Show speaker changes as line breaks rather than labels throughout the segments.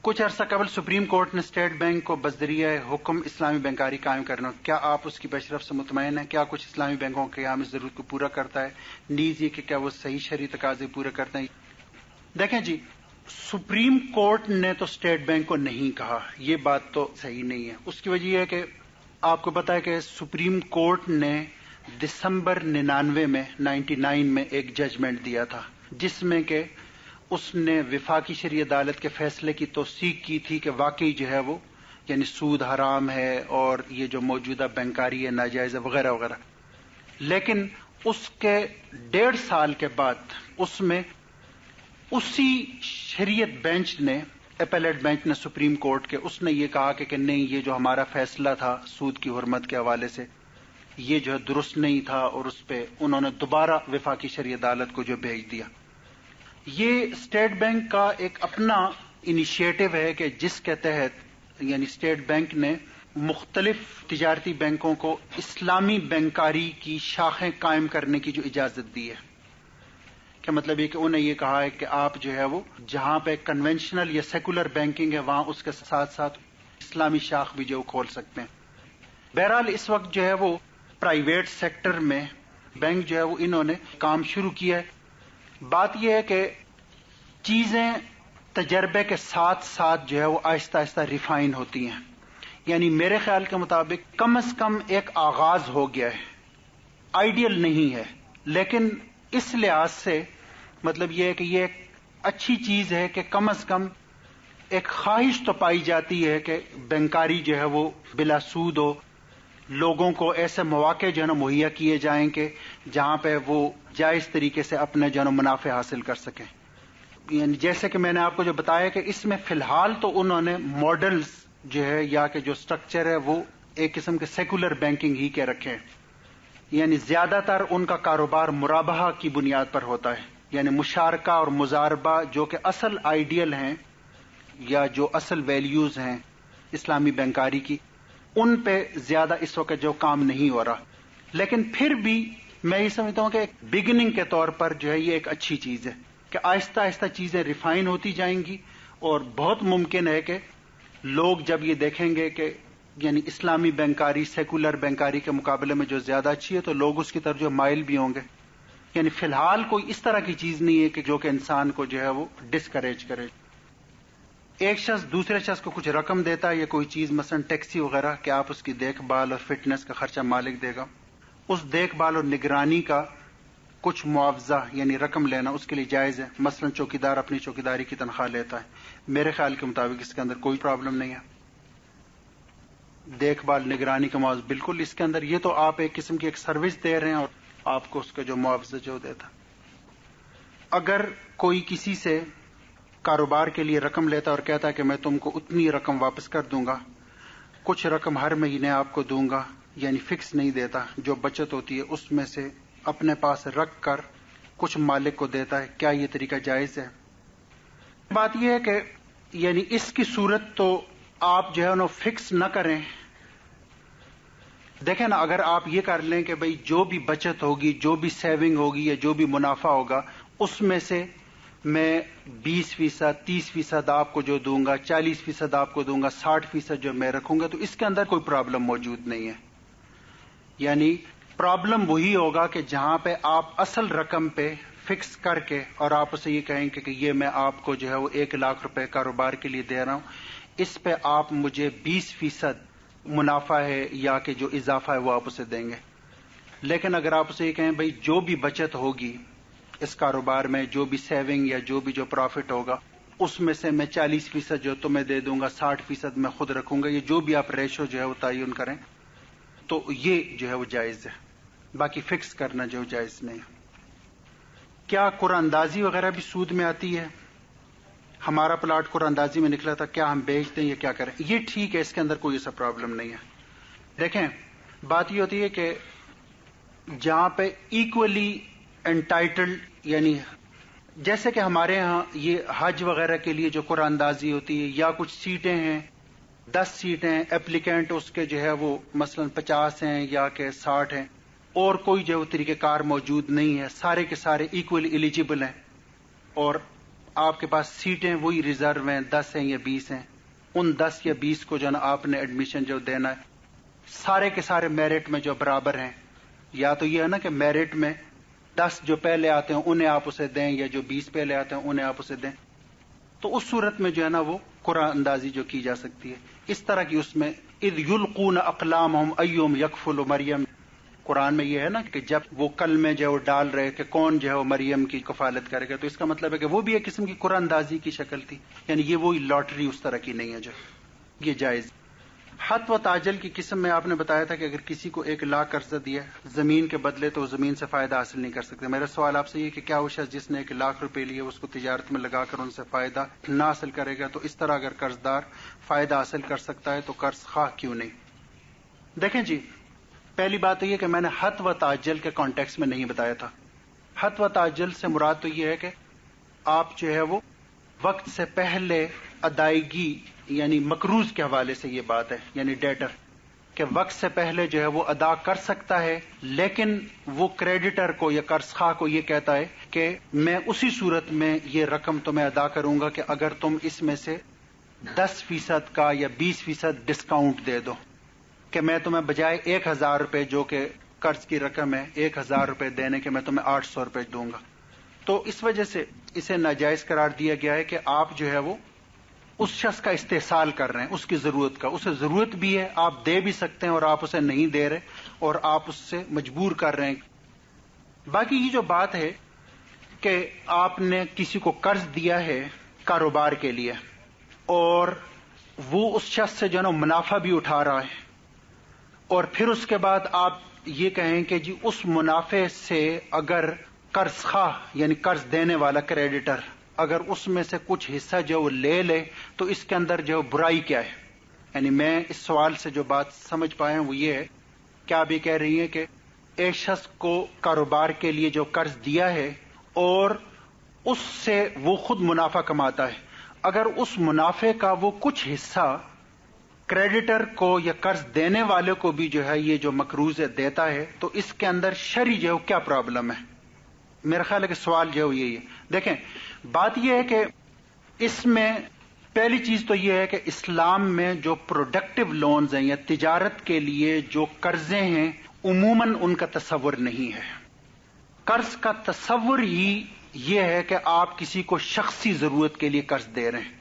کچھ عرصہ قبل سپریم کورٹ نے اسٹیٹ بینک کو بذریعہ حکم اسلامی بینکاری قائم کرنا، کیا آپ اس کی پیش رفت سے مطمئن ہیں؟ کیا کچھ اسلامی بینکوں کے قیام اس ضرورت کو پورا کرتا ہے؟ نیز یہ کہ کیا وہ صحیح شرعی تقاضے پورے کرتے ہیں؟ دیکھیں جی، سپریم کورٹ نے تو اسٹیٹ بینک کو نہیں کہا، یہ بات تو صحیح نہیں ہے۔ اس کی وجہ یہ ہے کہ آپ کو پتا ہے کہ سپریم کورٹ نے دسمبر 99 میں ایک ججمنٹ دیا تھا، جس میں کہ اس نے وفاقی شرعی عدالت کے فیصلے کی توثیق کی تھی کہ واقعی جو ہے وہ یعنی سود حرام ہے اور یہ جو موجودہ بینکاری ہے ناجائز ہے وغیرہ وغیرہ۔ لیکن اس کے 1.5 سال کے بعد اس میں اسی شریعت بینچ نے، اپیلیٹ بینچ نے سپریم کورٹ کے، اس نے یہ کہا کہ نہیں، یہ جو ہمارا فیصلہ تھا سود کی حرمت کے حوالے سے یہ جو ہے درست نہیں تھا، اور اس پہ انہوں نے دوبارہ وفاقی شرعی عدالت کو جو بھیج دیا۔ یہ اسٹیٹ بینک کا ایک اپنا انیشیٹو ہے کہ جس کے تحت یعنی اسٹیٹ بینک نے مختلف تجارتی بینکوں کو اسلامی بینکاری کی شاخیں قائم کرنے کی جو اجازت دی ہے، کہ مطلب یہ کہ انہیں یہ کہا ہے کہ آپ جو ہے وہ جہاں پہ کنونشنل یا سیکولر بینکنگ ہے وہاں اس کے ساتھ ساتھ اسلامی شاخ بھی جو کھول سکتے ہیں۔ بہرحال اس وقت جو ہے وہ پرائیویٹ سیکٹر میں بینک جو ہے وہ انہوں نے کام شروع کیا ہے۔ بات یہ ہے کہ چیزیں تجربے کے ساتھ ساتھ جو ہے وہ آہستہ آہستہ ریفائن ہوتی ہیں، یعنی میرے خیال کے مطابق کم از کم ایک آغاز ہو گیا ہے، آئیڈیل نہیں ہے، لیکن اس لحاظ سے مطلب یہ ہے کہ یہ ایک اچھی چیز ہے کہ کم از کم ایک خواہش تو پائی جاتی ہے کہ بینکاری جو ہے وہ بلا سود ہو، لوگوں کو ایسے مواقع جو ہے نا مہیا کیے جائیں کہ جہاں پہ وہ جائز طریقے سے اپنے جو ہے منافع حاصل کر سکیں۔ یعنی جیسے کہ میں نے آپ کو جو بتایا کہ اس میں فی الحال تو انہوں نے ماڈلز جو ہے یا کہ جو سٹرکچر ہے وہ ایک قسم کے سیکولر بینکنگ ہی کے رکھے ہیں، یعنی زیادہ تر ان کا کاروبار مرابحہ کی بنیاد پر ہوتا ہے، یعنی مشارکہ اور مضاربہ جو کہ اصل آئیڈیل ہیں یا جو اصل ویلیوز ہیں اسلامی بینکاری کی، ان پہ زیادہ اس وقت جو کام نہیں ہو رہا۔ لیکن پھر بھی میں یہ سمجھتا ہوں کہ ایک بگننگ کے طور پر جو ہے یہ ایک اچھی چیز ہے کہ آہستہ آہستہ چیزیں ریفائن ہوتی جائیں گی، اور بہت ممکن ہے کہ لوگ جب یہ دیکھیں گے کہ یعنی اسلامی بینکاری سیکولر بینکاری کے مقابلے میں جو زیادہ اچھی ہے تو لوگ اس کی طرف جو مائل بھی ہوں گے۔ یعنی فی الحال کوئی اس طرح کی چیز نہیں ہے کہ جو کہ انسان کو جو ہے وہ ڈسکریج کرے۔ ایک شخص دوسرے شخص کو کچھ رقم دیتا ہے یا کوئی چیز مثلا ٹیکسی وغیرہ کہ آپ اس کی دیکھ بھال اور فٹنس کا خرچہ مالک دے گا، اس دیکھ بھال اور نگرانی کا کچھ معاوضہ یعنی رقم لینا اس کے لیے جائز ہے۔ مثلا چوکیدار اپنی چوکیداری کی تنخواہ لیتا ہے، میرے خیال کے مطابق اس کے اندر کوئی پرابلم نہیں ہے۔ دیکھ بھال نگرانی کا معاوضہ بالکل اس کے اندر، یہ تو آپ ایک قسم کی ایک سروس دے رہے ہیں اور آپ کو اس کا جو معاوضہ جو دیتا۔ اگر کوئی کسی سے کاروبار کے لیے رقم لیتا اور کہتا ہے کہ میں تم کو اتنی رقم واپس کر دوں گا، کچھ رقم ہر مہینے آپ کو دوں گا، یعنی فکس نہیں دیتا، جو بچت ہوتی ہے اس میں سے اپنے پاس رکھ کر کچھ مالک کو دیتا ہے، کیا یہ طریقہ جائز ہے؟ بات یہ ہے کہ یعنی اس کی صورت تو آپ جو ہے نا فکس نہ کریں۔ دیکھیں نا، اگر آپ یہ کر لیں کہ بھئی جو بھی بچت ہوگی، جو بھی سیونگ ہوگی یا جو بھی منافع ہوگا اس میں سے میں 20%، 30% آپ کو جو دوں گا، 40% آپ کو دوں گا، 60% جو میں رکھوں گا، تو اس کے اندر کوئی پرابلم موجود نہیں ہے۔ یعنی پرابلم وہی ہوگا کہ جہاں پہ آپ اصل رقم پہ فکس کر کے اور آپ اسے یہ کہیں کہ یہ میں آپ کو جو ہے وہ 1 لاکھ روپے کاروبار کے لیے دے رہا ہوں، اس پہ آپ مجھے 20% منافع ہے یا کہ جو اضافہ ہے وہ آپ اسے دیں گے۔ لیکن اگر آپ اسے یہ کہیں بھئی جو بھی بچت ہوگی اس کاروبار میں، جو بھی سیونگ یا جو بھی جو پروفٹ ہوگا، اس میں سے میں 40% جو تمہیں دے دوں گا، 60% میں خود رکھوں گا، یہ جو بھی آپ ریشو جو ہے وہ تعین کریں، تو یہ جو ہے وہ جائز ہے۔ باقی فکس کرنا جو جائز نہیں ہے۔ کیا قرعہ اندازی وغیرہ بھی سود میں آتی ہے؟ ہمارا پلاٹ قرعہ اندازی میں نکلا تھا، کیا ہم بیچ دیں یا کیا کریں؟ یہ ٹھیک ہے، اس کے اندر کوئی ایسا پرابلم نہیں ہے۔ دیکھیں، بات یہ ہوتی ہے کہ جہاں پہ ایکولی انٹائٹلڈ، یعنی جیسے کہ ہمارے ہاں یہ حج وغیرہ کے لیے جو قرعہ اندازی ہوتی ہے، یا کچھ سیٹیں ہیں، 10 سیٹیں ہیں، اپلیکینٹ اس کے جو ہے وہ مثلا 50 ہیں یا کہ 60 ہیں، اور کوئی جو طریقہ کار موجود نہیں ہے، سارے کے سارے ایکولی ایلیجیبل ہیں، اور آپ کے پاس سیٹیں وہی ریزرو ہیں، 10 ہیں یا 20 ہیں، ان 10 یا 20 کو جو نا آپ نے ایڈمیشن جو دینا ہے، سارے کے سارے میرٹ میں جو برابر ہیں، یا تو یہ ہے نا کہ میرٹ میں 10 جو پہلے آتے ہیں انہیں آپ اسے دیں، یا جو 20 پہلے آتے ہیں انہیں آپ اسے دیں، تو اس صورت میں جو ہے نا وہ قرعہ اندازی جو کی جا سکتی ہے. اس طرح کی اس میں اذ یلقون اقلامہم ایہم یکفل مریم، قرآن میں یہ ہے نا کہ جب وہ کلمے جو وہ ڈال رہے کہ کون جو ہے وہ مریم کی کفالت کرے گا، تو اس کا مطلب ہے کہ وہ بھی ایک قسم کی قرعہ اندازی کی شکل تھی. یعنی یہ وہی لاٹری اس طرح کی نہیں ہے جو یہ جائز. حت و تاجل کی قسم میں آپ نے بتایا تھا کہ اگر کسی کو 1 لاکھ قرضہ دیا زمین کے بدلے تو وہ زمین سے فائدہ حاصل نہیں کر سکتے. میرا سوال آپ سے یہ کہ کیا وہ شخص جس نے 1 لاکھ روپے لیے اس کو تجارت میں لگا کر ان سے فائدہ نہ حاصل کرے گا، تو اس طرح اگر قرض دار فائدہ حاصل کر سکتا ہے تو قرض خواہ کیوں نہیں؟ دیکھیں جی، پہلی بات تو یہ کہ میں نے حت و تاجل کے کانٹیکس میں نہیں بتایا تھا. حت و تاجل سے مراد تو یہ ہے کہ آپ جو ہے وہ وقت سے پہلے ادائیگی، یعنی مقروض کے حوالے سے یہ بات ہے، یعنی ڈیٹر کہ وقت سے پہلے جو ہے وہ ادا کر سکتا ہے، لیکن وہ کریڈیٹر کو یا قرض خواہ کو یہ کہتا ہے کہ میں اسی صورت میں یہ رقم تمہیں ادا کروں گا کہ اگر تم اس میں سے 10% کا یا 20% ڈسکاؤنٹ دے دو، کہ میں تمہیں بجائے 1,000 روپے جو کہ قرض کی رقم ہے 1,000 روپے دینے کے میں تمہیں 800 روپے دوں گا. تو اس وجہ سے اسے ناجائز قرار دیا گیا ہے کہ آپ جو ہے وہ اس شخص کا استحصال کر رہے ہیں، اس کی ضرورت کا. اسے ضرورت بھی ہے، آپ دے بھی سکتے ہیں اور آپ اسے نہیں دے رہے اور آپ اس سے مجبور کر رہے ہیں. باقی یہ جو بات ہے کہ آپ نے کسی کو قرض دیا ہے کاروبار کے لیے اور وہ اس شخص سے جو ہے نا منافع بھی اٹھا رہا ہے، اور پھر اس کے بعد آپ یہ کہیں کہ جی اس منافع سے اگر قرض خواہ یعنی قرض دینے والا کریڈیٹر اگر اس میں سے کچھ حصہ جو وہ لے لے تو اس کے اندر جو برائی کیا ہے؟ یعنی میں اس سوال سے جو بات سمجھ پایا ہوں وہ یہ ہے کہ آپ یہ کہہ رہی ہیں کہ ایک شخص کو کاروبار کے لیے جو قرض دیا ہے اور اس سے وہ خود منافع کماتا ہے، اگر اس منافع کا وہ کچھ حصہ کریڈیٹر کو یا قرض دینے والے کو بھی جو ہے یہ جو مقروض دیتا ہے، تو اس کے اندر شرعی جو ہے کیا پرابلم ہے؟ میرا خیال ہے کہ سوال جو ہے یہی ہے. دیکھیں، بات یہ ہے کہ اس میں پہلی چیز تو یہ ہے کہ اسلام میں جو پروڈکٹیو لونز ہیں یا تجارت کے لیے جو قرضے ہیں عموماً ان کا تصور نہیں ہے. قرض کا تصور ہی یہ ہے کہ آپ کسی کو شخصی ضرورت کے لیے قرض دے رہے ہیں،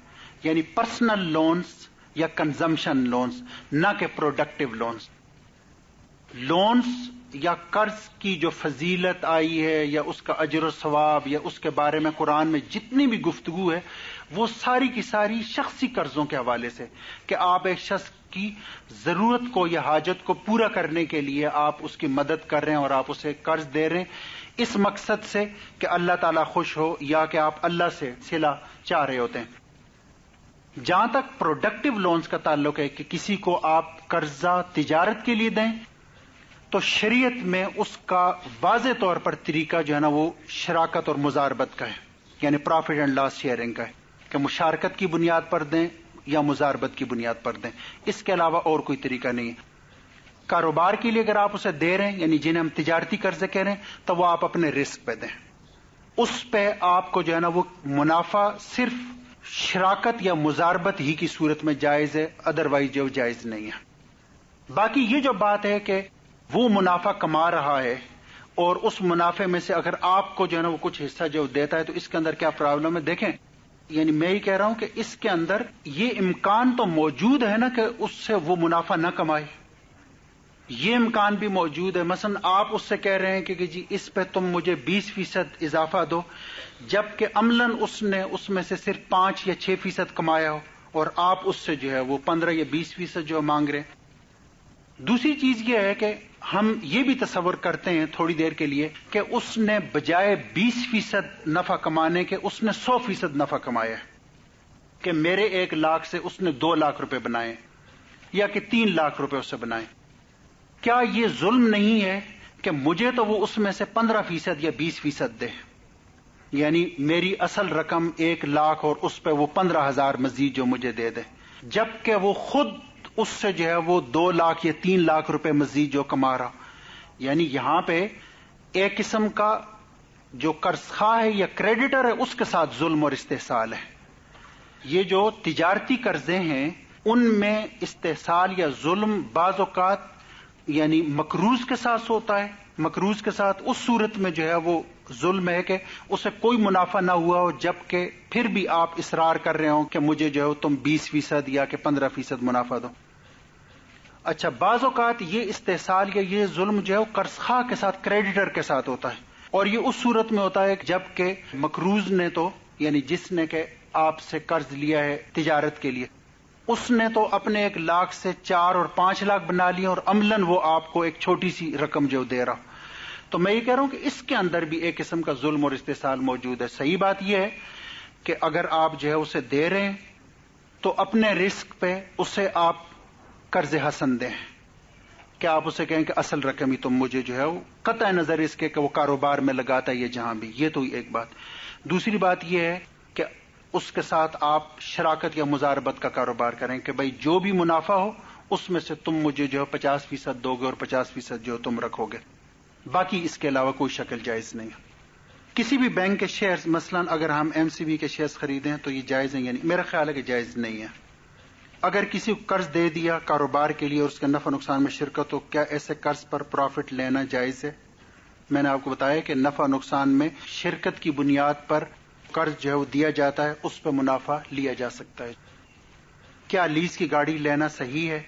یعنی پرسنل لونز یا کنزمپشن لونز، نہ کہ پروڈکٹیو لونز. لونز یا قرض کی جو فضیلت آئی ہے یا اس کا اجر و ثواب یا اس کے بارے میں قرآن میں جتنی بھی گفتگو ہے وہ ساری کی ساری شخصی قرضوں کے حوالے سے، کہ آپ ایک شخص کی ضرورت کو یا حاجت کو پورا کرنے کے لیے آپ اس کی مدد کر رہے ہیں اور آپ اسے قرض دے رہے ہیں اس مقصد سے کہ اللہ تعالیٰ خوش ہو یا کہ آپ اللہ سے صلہ چاہ رہے ہوتے ہیں. جہاں تک پروڈکٹیو لونز کا تعلق ہے کہ کسی کو آپ قرضہ تجارت کے لیے دیں، تو شریعت میں اس کا واضح طور پر طریقہ جو ہے نا وہ شراکت اور مزاربت کا ہے، یعنی پروفٹ اینڈ لاس شیئرنگ کا ہے کہ مشارکت کی بنیاد پر دیں یا مزاربت کی بنیاد پر دیں، اس کے علاوہ اور کوئی طریقہ نہیں ہے. کاروبار کے لیے اگر آپ اسے دے رہے ہیں، یعنی جنہیں ہم تجارتی قرضے کہہ رہے ہیں، تو وہ آپ اپنے رسک پہ دیں، اس پہ آپ کو جو ہے نا وہ منافع صرف شراکت یا مزاربت ہی کی صورت میں جائز ہے، ادروائز جو جائز نہیں ہے. باقی یہ جو بات ہے کہ وہ منافع کما رہا ہے اور اس منافع میں سے اگر آپ کو جو ہے نا وہ کچھ حصہ جو دیتا ہے تو اس کے اندر کیا پرابلم ہے؟ دیکھیں، یعنی میں یہ کہہ رہا ہوں کہ اس کے اندر یہ امکان تو موجود ہے نا کہ اس سے وہ منافع نہ کمائے، یہ امکان بھی موجود ہے. مثلا آپ اس سے کہہ رہے ہیں کہ جی اس پہ تم مجھے 20% اضافہ دو، جبکہ عملاً اس نے اس میں سے صرف 5 یا 6% کمایا ہو اور آپ اس سے جو ہے وہ 15 یا 20% جو مانگ رہے ہیں. دوسری چیز یہ ہے کہ ہم یہ بھی تصور کرتے ہیں تھوڑی دیر کے لیے کہ اس نے بجائے 20% نفع کمانے کے اس نے 100% نفع کمایا ہے، کہ میرے 1 لاکھ سے اس نے 2 لاکھ روپے بنائے یا کہ 3 لاکھ روپے اس سے بنائے. کیا یہ ظلم نہیں ہے کہ مجھے تو وہ اس میں سے 15% یا 20% دے، یعنی میری اصل رقم 1 لاکھ اور اس پہ وہ 15,000 مزید جو مجھے دے دے، جبکہ وہ خود اس سے جو ہے وہ 2 لاکھ یا 3 لاکھ روپے مزید جو کما رہا. یعنی یہاں پہ ایک قسم کا جو قرض خواہ ہے یا کریڈیٹر ہے اس کے ساتھ ظلم اور استحصال ہے. یہ جو تجارتی قرضے ہیں ان میں استحصال یا ظلم بعض اوقات یعنی مقروض کے ساتھ ہوتا ہے. مقروض کے ساتھ اس صورت میں جو ہے وہ ظلم ہے کہ اسے کوئی منافع نہ ہوا ہو جبکہ پھر بھی آپ اصرار کر رہے ہوں کہ مجھے جو ہے تم 20% یا کہ 15% منافع دو. اچھا، بعض اوقات یہ استحصال یا یہ ظلم جو ہے وہ قرض خواہ کے ساتھ کریڈیٹر کے ساتھ ہوتا ہے، اور یہ اس صورت میں ہوتا ہے جبکہ مقروض نے تو یعنی جس نے کہ آپ سے قرض لیا ہے تجارت کے لیے اس نے تو اپنے 1 لاکھ سے 4 اور 5 لاکھ بنا لیے اور عملاً وہ آپ کو ایک چھوٹی سی رقم جو دے رہا. تو میں یہ کہہ رہا ہوں کہ اس کے اندر بھی ایک قسم کا ظلم اور استحصال موجود ہے. صحیح بات یہ ہے کہ اگر آپ جو ہے اسے دے رہے ہیں تو اپنے رسک پہ اسے آپ قرض حسن دیں کہ آپ اسے کہیں کہ اصل رقم ہی تم مجھے جو ہے وہ قطع نظر اس کے کہ وہ کاروبار میں لگاتا ہے یہ جہاں بھی. یہ تو ایک بات. دوسری بات یہ ہے کہ اس کے ساتھ آپ شراکت یا مزاربت کا کاروبار کریں کہ بھئی جو بھی منافع ہو اس میں سے تم مجھے جو ہے 50% دو گے اور 50% جو تم رکھو گے، باقی اس کے علاوہ کوئی شکل جائز نہیں ہے. کسی بھی بینک کے شیئرز مثلا اگر ہم MCB کے شیئرز خریدیں تو یہ جائز ہیں؟ یعنی میرا خیال ہے کہ جائز نہیں ہے. اگر کسی کو قرض دے دیا کاروبار کے لیے اور اس کے نفع نقصان میں شرکت ہو، کیا ایسے قرض پر پروفٹ لینا جائز ہے؟ میں نے آپ کو بتایا کہ نفع نقصان میں شرکت کی بنیاد پر قرض جو ہے وہ دیا جاتا ہے، اس پہ منافع لیا جا سکتا ہے. کیا لیز کی گاڑی لینا صحیح ہے؟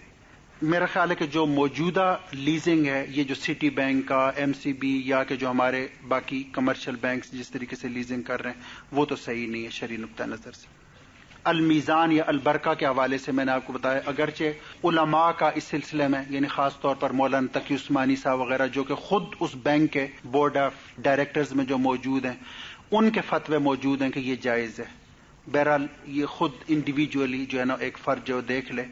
میرا خیال ہے کہ جو موجودہ لیزنگ ہے یہ جو سٹی بینک کا MCB یا کہ جو ہمارے باقی کمرشل بینکس جس طریقے سے لیزنگ کر رہے ہیں وہ تو صحیح نہیں ہے شرعی نقطہ نظر سے. المیزان یا البرکہ کے حوالے سے میں نے آپ کو بتایا اگرچہ علماء کا اس سلسلے میں یعنی خاص طور پر مولانا تقی عثمانی صاحب وغیرہ جو کہ خود اس بینک کے بورڈ آف ڈائریکٹرز میں جو موجود ہیں ان کے فتوے موجود ہیں کہ یہ جائز ہے. بہرحال یہ خود انڈیویجولی جو ہے نا ایک فرد جو دیکھ لے.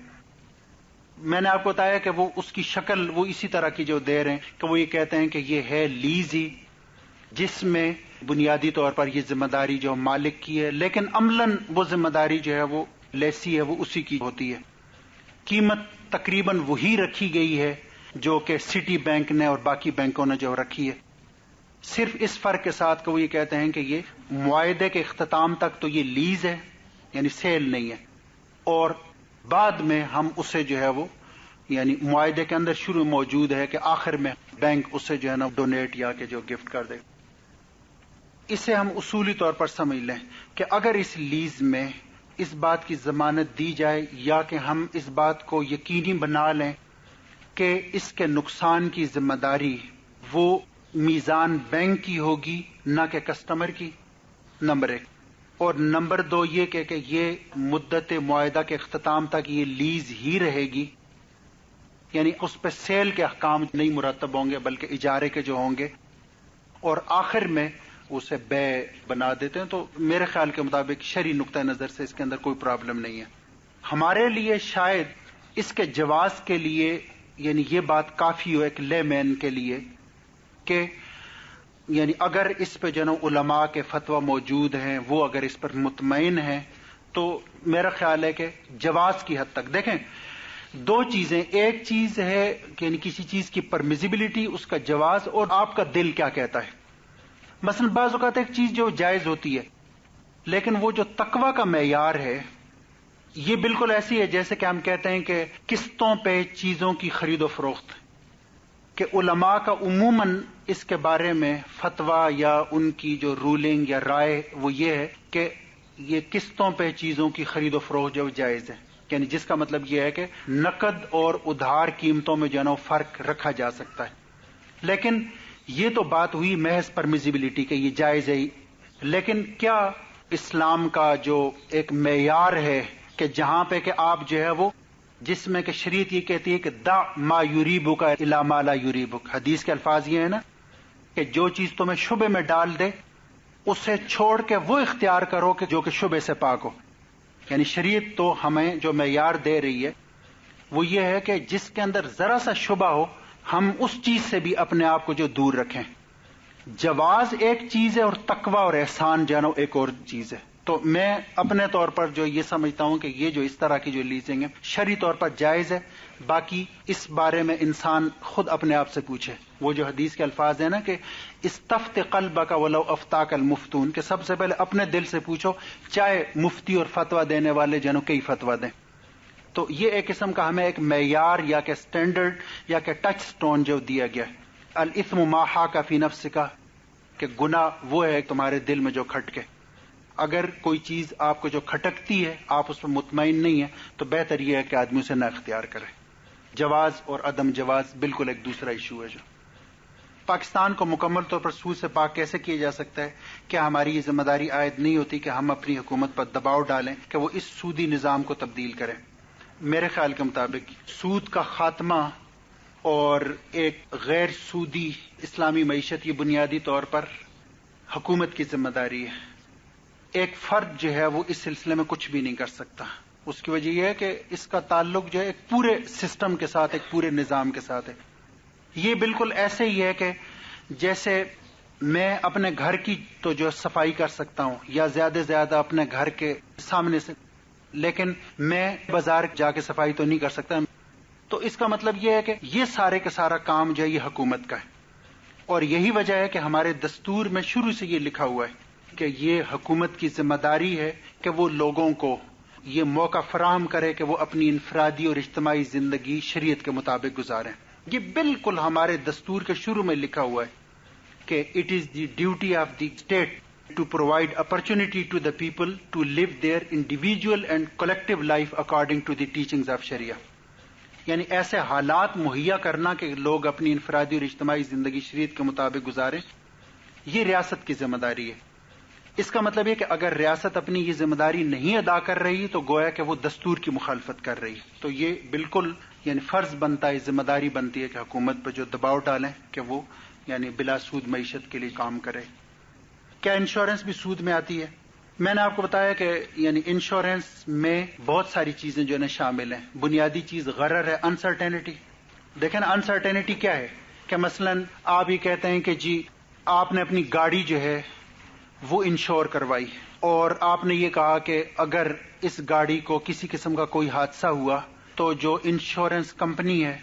میں نے آپ کو بتایا کہ وہ اس کی شکل وہ اسی طرح کی جو دے رہے ہیں کہ وہ یہ کہتے ہیں کہ یہ ہے لیز ہی جس میں بنیادی طور پر یہ ذمہ داری جو مالک کی ہے لیکن عملاً وہ ذمہ داری جو ہے وہ لیسی ہے وہ اسی کی ہوتی ہے. قیمت تقریباً وہی رکھی گئی ہے جو کہ سٹی بینک نے اور باقی بینکوں نے جو رکھی ہے، صرف اس فرق کے ساتھ کہ وہ یہ کہتے ہیں کہ یہ معاہدے کے اختتام تک تو یہ لیز ہے یعنی سیل نہیں ہے، اور بعد میں ہم اسے جو ہے وہ یعنی معاہدے کے اندر شروع موجود ہے کہ آخر میں بینک اسے جو ہے نا ڈونیٹ یا کہ جو گفٹ کر دے. اسے ہم اصولی طور پر سمجھ لیں کہ اگر اس لیز میں اس بات کی ضمانت دی جائے یا کہ ہم اس بات کو یقینی بنا لیں کہ اس کے نقصان کی ذمہ داری وہ میزان بینک کی ہوگی نہ کہ کسٹمر کی، نمبر 1. اور نمبر 2 یہ کہ یہ مدت معاہدہ کے اختتام تک یہ لیز ہی رہے گی، یعنی اس پہ سیل کے احکام نہیں مرتب ہوں گے بلکہ اجارے کے جو ہوں گے، اور آخر میں اسے بے بنا دیتے ہیں. تو میرے خیال کے مطابق شرعی نقطہ نظر سے اس کے اندر کوئی پرابلم نہیں ہے. ہمارے لیے شاید اس کے جواز کے لیے یعنی یہ بات کافی ہو ایک لے مین کے لیے کہ یعنی اگر اس پہ جو ہے علماء کے فتویٰ موجود ہیں وہ اگر اس پر مطمئن ہیں تو میرا خیال ہے کہ جواز کی حد تک دیکھیں 2 چیزیں، ایک چیز ہے کہ یعنی کسی چیز کی پرمیزیبلٹی اس کا جواز اور آپ کا دل کیا کہتا ہے. مثلا بعض اوقات ایک چیز جو جائز ہوتی ہے لیکن وہ جو تقویٰ کا معیار ہے یہ بالکل ایسی ہے جیسے کہ ہم کہتے ہیں کہ قسطوں پہ چیزوں کی خرید و فروخت، کہ علماء کا عموماً اس کے بارے میں فتویٰ یا ان کی جو رولنگ یا رائے وہ یہ ہے کہ یہ قسطوں پہ چیزوں کی خرید و فروخت جو جائز ہے، یعنی جس کا مطلب یہ ہے کہ نقد اور ادھار قیمتوں میں جو ہے نا فرق رکھا جا سکتا ہے. لیکن یہ تو بات ہوئی محض پرمیزیبلٹی کہ یہ جائز ہے، لیکن کیا اسلام کا جو ایک معیار ہے کہ جہاں پہ کہ آپ جو ہے وہ جس میں کہ شریعت یہ کہتی ہے کہ دع ما یریبک الی ما لا یریبک، حدیث کے الفاظ یہ ہیں نا کہ جو چیز تمہیں شبے میں ڈال دے اسے چھوڑ کے وہ اختیار کرو کہ جو کہ شبے سے پاک ہو. یعنی شریعت تو ہمیں جو معیار دے رہی ہے وہ یہ ہے کہ جس کے اندر ذرا سا شبہ ہو ہم اس چیز سے بھی اپنے آپ کو جو دور رکھیں. جواز ایک چیز ہے اور تقویٰ اور احسان جانو ایک اور چیز ہے. تو میں اپنے طور پر جو یہ سمجھتا ہوں کہ یہ جو اس طرح کی جو لیزنگ ہے شرعی طور پر جائز ہے. باقی اس بارے میں انسان خود اپنے آپ سے پوچھے. وہ جو حدیث کے الفاظ ہیں نا کہ استفت قلبک ولو افتاک المفتون، کہ سب سے پہلے اپنے دل سے پوچھو چاہے مفتی اور فتویٰ دینے والے جنوں کئی فتویٰ دیں. تو یہ ایک قسم کا ہمیں ایک معیار یا کہ سٹینڈرڈ یا کہ ٹچ سٹون جو دیا گیا. الاثم ما حاک فی نفسک، کہ گناہ وہ ہے تمہارے دل میں جو کھٹکے. اگر کوئی چیز آپ کو جو کھٹکتی ہے آپ اس پر مطمئن نہیں ہیں تو بہتر یہ ہے کہ آدمی اسے نہ اختیار کرے. جواز اور عدم جواز بالکل ایک دوسرا ایشو ہے. جو پاکستان کو مکمل طور پر سود سے پاک کیسے کیا جا سکتا ہے؟ کیا ہماری یہ ذمہ داری عائد نہیں ہوتی کہ ہم اپنی حکومت پر دباؤ ڈالیں کہ وہ اس سودی نظام کو تبدیل کریں؟ میرے خیال کے مطابق سود کا خاتمہ اور ایک غیر سودی اسلامی معیشت یہ بنیادی طور پر حکومت کی ذمہ داری ہے. ایک فرد جو ہے وہ اس سلسلے میں کچھ بھی نہیں کر سکتا. اس کی وجہ یہ ہے کہ اس کا تعلق جو ہے ایک پورے سسٹم کے ساتھ، ایک پورے نظام کے ساتھ ہے. یہ بالکل ایسے ہی ہے کہ جیسے میں اپنے گھر کی تو جو صفائی کر سکتا ہوں یا زیادہ سے زیادہ اپنے گھر کے سامنے سے، لیکن میں بازار جا کے صفائی تو نہیں کر سکتا. تو اس کا مطلب یہ ہے کہ یہ سارے کا سارا کام جو ہے یہ حکومت کا ہے. اور یہی وجہ ہے کہ ہمارے دستور میں شروع سے یہ لکھا ہوا ہے کہ یہ حکومت کی ذمہ داری ہے کہ وہ لوگوں کو یہ موقع فراہم کرے کہ وہ اپنی انفرادی اور اجتماعی زندگی شریعت کے مطابق گزاریں. یہ بالکل ہمارے دستور کے شروع میں لکھا ہوا ہے کہ it is the duty of the state to provide opportunity to the people to live their individual and collective life according to the teachings of شریعہ. یعنی ایسے حالات مہیا کرنا کہ لوگ اپنی انفرادی اور اجتماعی زندگی شریعت کے مطابق گزاریں، یہ ریاست کی ذمہ داری ہے. اس کا مطلب یہ کہ اگر ریاست اپنی یہ ذمہ داری نہیں ادا کر رہی تو گویا کہ وہ دستور کی مخالفت کر رہی. تو یہ بالکل یعنی فرض بنتا ہے، ذمہ داری بنتی ہے کہ حکومت پہ جو دباؤ ڈالیں کہ وہ یعنی بلا سود معیشت کے لیے کام کرے. کیا انشورنس بھی سود میں آتی ہے؟ میں نے آپ کو بتایا کہ یعنی انشورنس میں بہت ساری چیزیں جو ہے شامل ہیں. بنیادی چیز غرر ہے، انسرٹینٹی. دیکھیں نا انسرٹینٹی کیا ہے کہ مثلا آپ یہ کہتے ہیں کہ جی آپ نے اپنی گاڑی جو ہے وہ انشور کروائی اور آپ نے یہ کہا کہ اگر اس گاڑی کو کسی قسم کا کوئی حادثہ ہوا تو جو انشورنس کمپنی ہے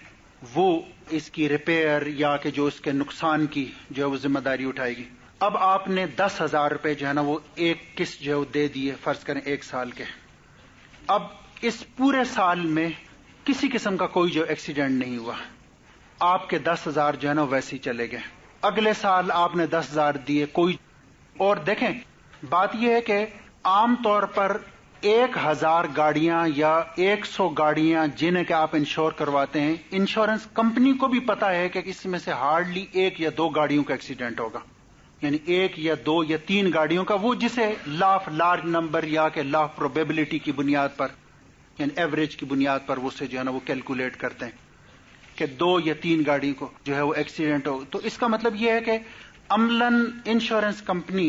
وہ اس کی ریپیئر یا کہ جو اس کے نقصان کی جو ہے وہ ذمہ داری اٹھائے گی. اب آپ نے 10,000 روپے جو ہے نا وہ ایک قسط جو ہے وہ دے دیے، فرض کریں 1 سال کے. اب اس پورے سال میں کسی قسم کا کوئی جو ایکسیڈنٹ نہیں ہوا، آپ کے 10,000 جو ہے نا ویسے ہی چلے گئے. اگلے سال آپ نے 10,000 دیے کوئی. اور دیکھیں بات یہ ہے کہ عام طور پر 1,000 گاڑیاں یا 100 گاڑیاں جنہیں کہ آپ انشور کرواتے ہیں، انشورنس کمپنی کو بھی پتا ہے کہ اس میں سے ہارڈلی 1 یا 2 گاڑیوں کا ایکسیڈنٹ ہوگا. یعنی 1 یا 2 یا 3 گاڑیوں کا، وہ جسے لا آف لارج نمبر یا کہ لا آف پروبیبلٹی کی بنیاد پر یعنی ایوریج کی بنیاد پر وہ سے جو ہے نا وہ کیلکولیٹ کرتے ہیں کہ 2 یا 3 گاڑی کو جو ہے وہ ایکسیڈنٹ ہو. تو اس کا مطلب یہ ہے کہ عملاً انشورنس کمپنی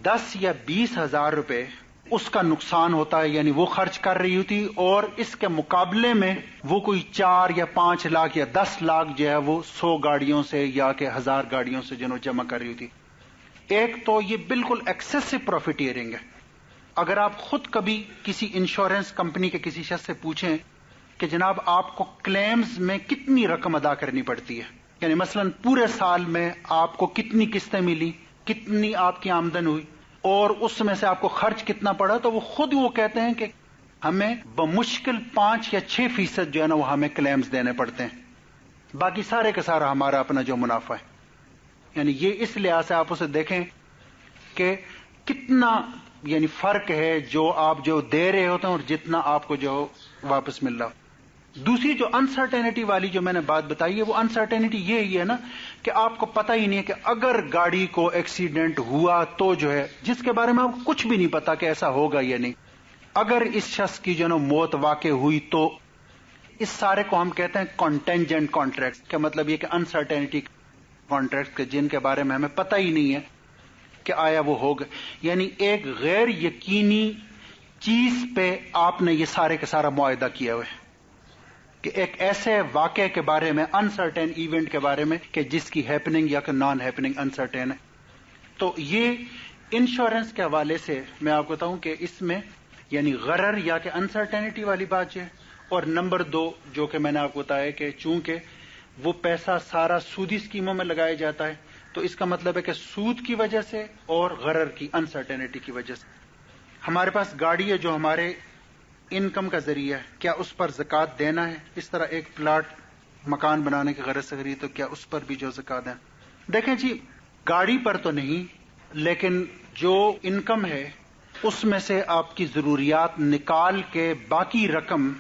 10 یا 20,000 روپے اس کا نقصان ہوتا ہے، یعنی وہ خرچ کر رہی ہوتی، اور اس کے مقابلے میں وہ کوئی 4 یا 5 لاکھ یا 10 لاکھ جو ہے وہ 100 گاڑیوں سے یا کہ 1000 گاڑیوں سے جو جمع کر رہی ہوتی. ایک تو یہ بالکل ایکسیسو پروفیٹیئرنگ ہے. اگر آپ خود کبھی کسی انشورنس کمپنی کے کسی شخص سے پوچھیں کہ جناب آپ کو کلیمز میں کتنی رقم ادا کرنی پڑتی ہے، یعنی مثلا پورے سال میں آپ کو کتنی قسطیں ملی، کتنی آپ کی آمدن ہوئی اور اس میں سے آپ کو خرچ کتنا پڑا، تو وہ خود وہ کہتے ہیں کہ ہمیں بمشکل 5 یا 6% جو ہے نا وہ ہمیں کلیمز دینے پڑتے ہیں، باقی سارے کا سارا ہمارا اپنا جو منافع ہے. یعنی یہ اس لحاظ سے آپ اسے دیکھیں کہ کتنا یعنی فرق ہے جو آپ جو دے رہے ہوتے ہیں اور جتنا آپ کو جو واپس مل رہا. دوسری جو انسرٹینٹی والی جو میں نے بات بتائی ہے، وہ انسرٹینٹی یہ ہی ہے نا کہ آپ کو پتہ ہی نہیں ہے کہ اگر گاڑی کو ایکسیڈنٹ ہوا تو جو ہے جس کے بارے میں آپ کو کچھ بھی نہیں پتا کہ ایسا ہوگا یا نہیں، اگر اس شخص کی جو نا موت واقع ہوئی تو اس سارے کو ہم کہتے ہیں کانٹینجنٹ کانٹریکٹ. کا مطلب یہ کہ انسرٹینٹی کانٹریکٹ کے جن کے بارے میں ہمیں پتہ ہی نہیں ہے کہ آیا وہ ہوگا. یعنی ایک غیر یقینی چیز پہ آپ نے یہ سارے کا سارا معاہدہ کیا ہوا ہے کہ ایک ایسے واقعے کے بارے میں، انسرٹین ایونٹ کے بارے میں کہ جس کی ہیپننگ یا کہ نان ہیپننگ انسرٹین ہے. تو یہ انشورنس کے حوالے سے میں آپ کو بتاؤں کہ اس میں یعنی غرر یا کہ انسرٹینٹی والی بات ہے، اور نمبر 2 جو کہ میں نے آپ کو بتایا کہ چونکہ وہ پیسہ سارا سودی اسکیموں میں لگایا جاتا ہے، تو اس کا مطلب ہے کہ سود کی وجہ سے اور غرر کی انسرٹینٹی کی وجہ سے ہمارے پاس گاڑی ہے جو ہمارے انکم کا ذریعہ ہے، کیا اس پر زکوٰۃ دینا ہے؟ اس طرح ایک پلاٹ مکان بنانے کی غرض سے خرید تو کیا اس پر بھی جو زکوٰۃ ہے؟ دیکھیں جی، گاڑی پر تو نہیں، لیکن جو انکم ہے اس میں سے آپ کی ضروریات نکال کے باقی رقم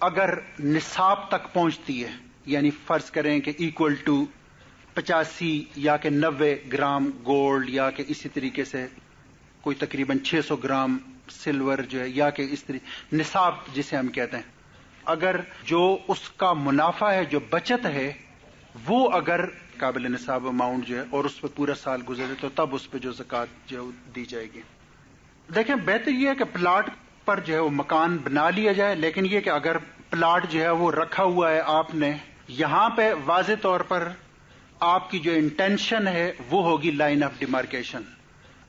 اگر نصاب تک پہنچتی ہے، یعنی فرض کریں کہ ایکول ٹو 85 یا کہ 90 گرام گولڈ یا کہ اسی طریقے سے کوئی تقریباً 600 گرام سلور جو ہے یا کہ اس طریقے نصاب جسے ہم کہتے ہیں، اگر جو اس کا منافع ہے جو بچت ہے وہ اگر قابل نصاب اماؤنٹ جو ہے اور اس پہ پورا سال گزرے تو تب اس پہ جو زکوٰۃ جو دی جائے گی۔ دیکھیں بہتر یہ ہے کہ پلاٹ پر جو ہے وہ مکان بنا لیا جائے، لیکن یہ کہ اگر پلاٹ جو ہے وہ رکھا ہوا ہے آپ نے، یہاں پہ واضح طور پر آپ کی جو انٹینشن ہے وہ ہوگی لائن آف ڈیمارکیشن۔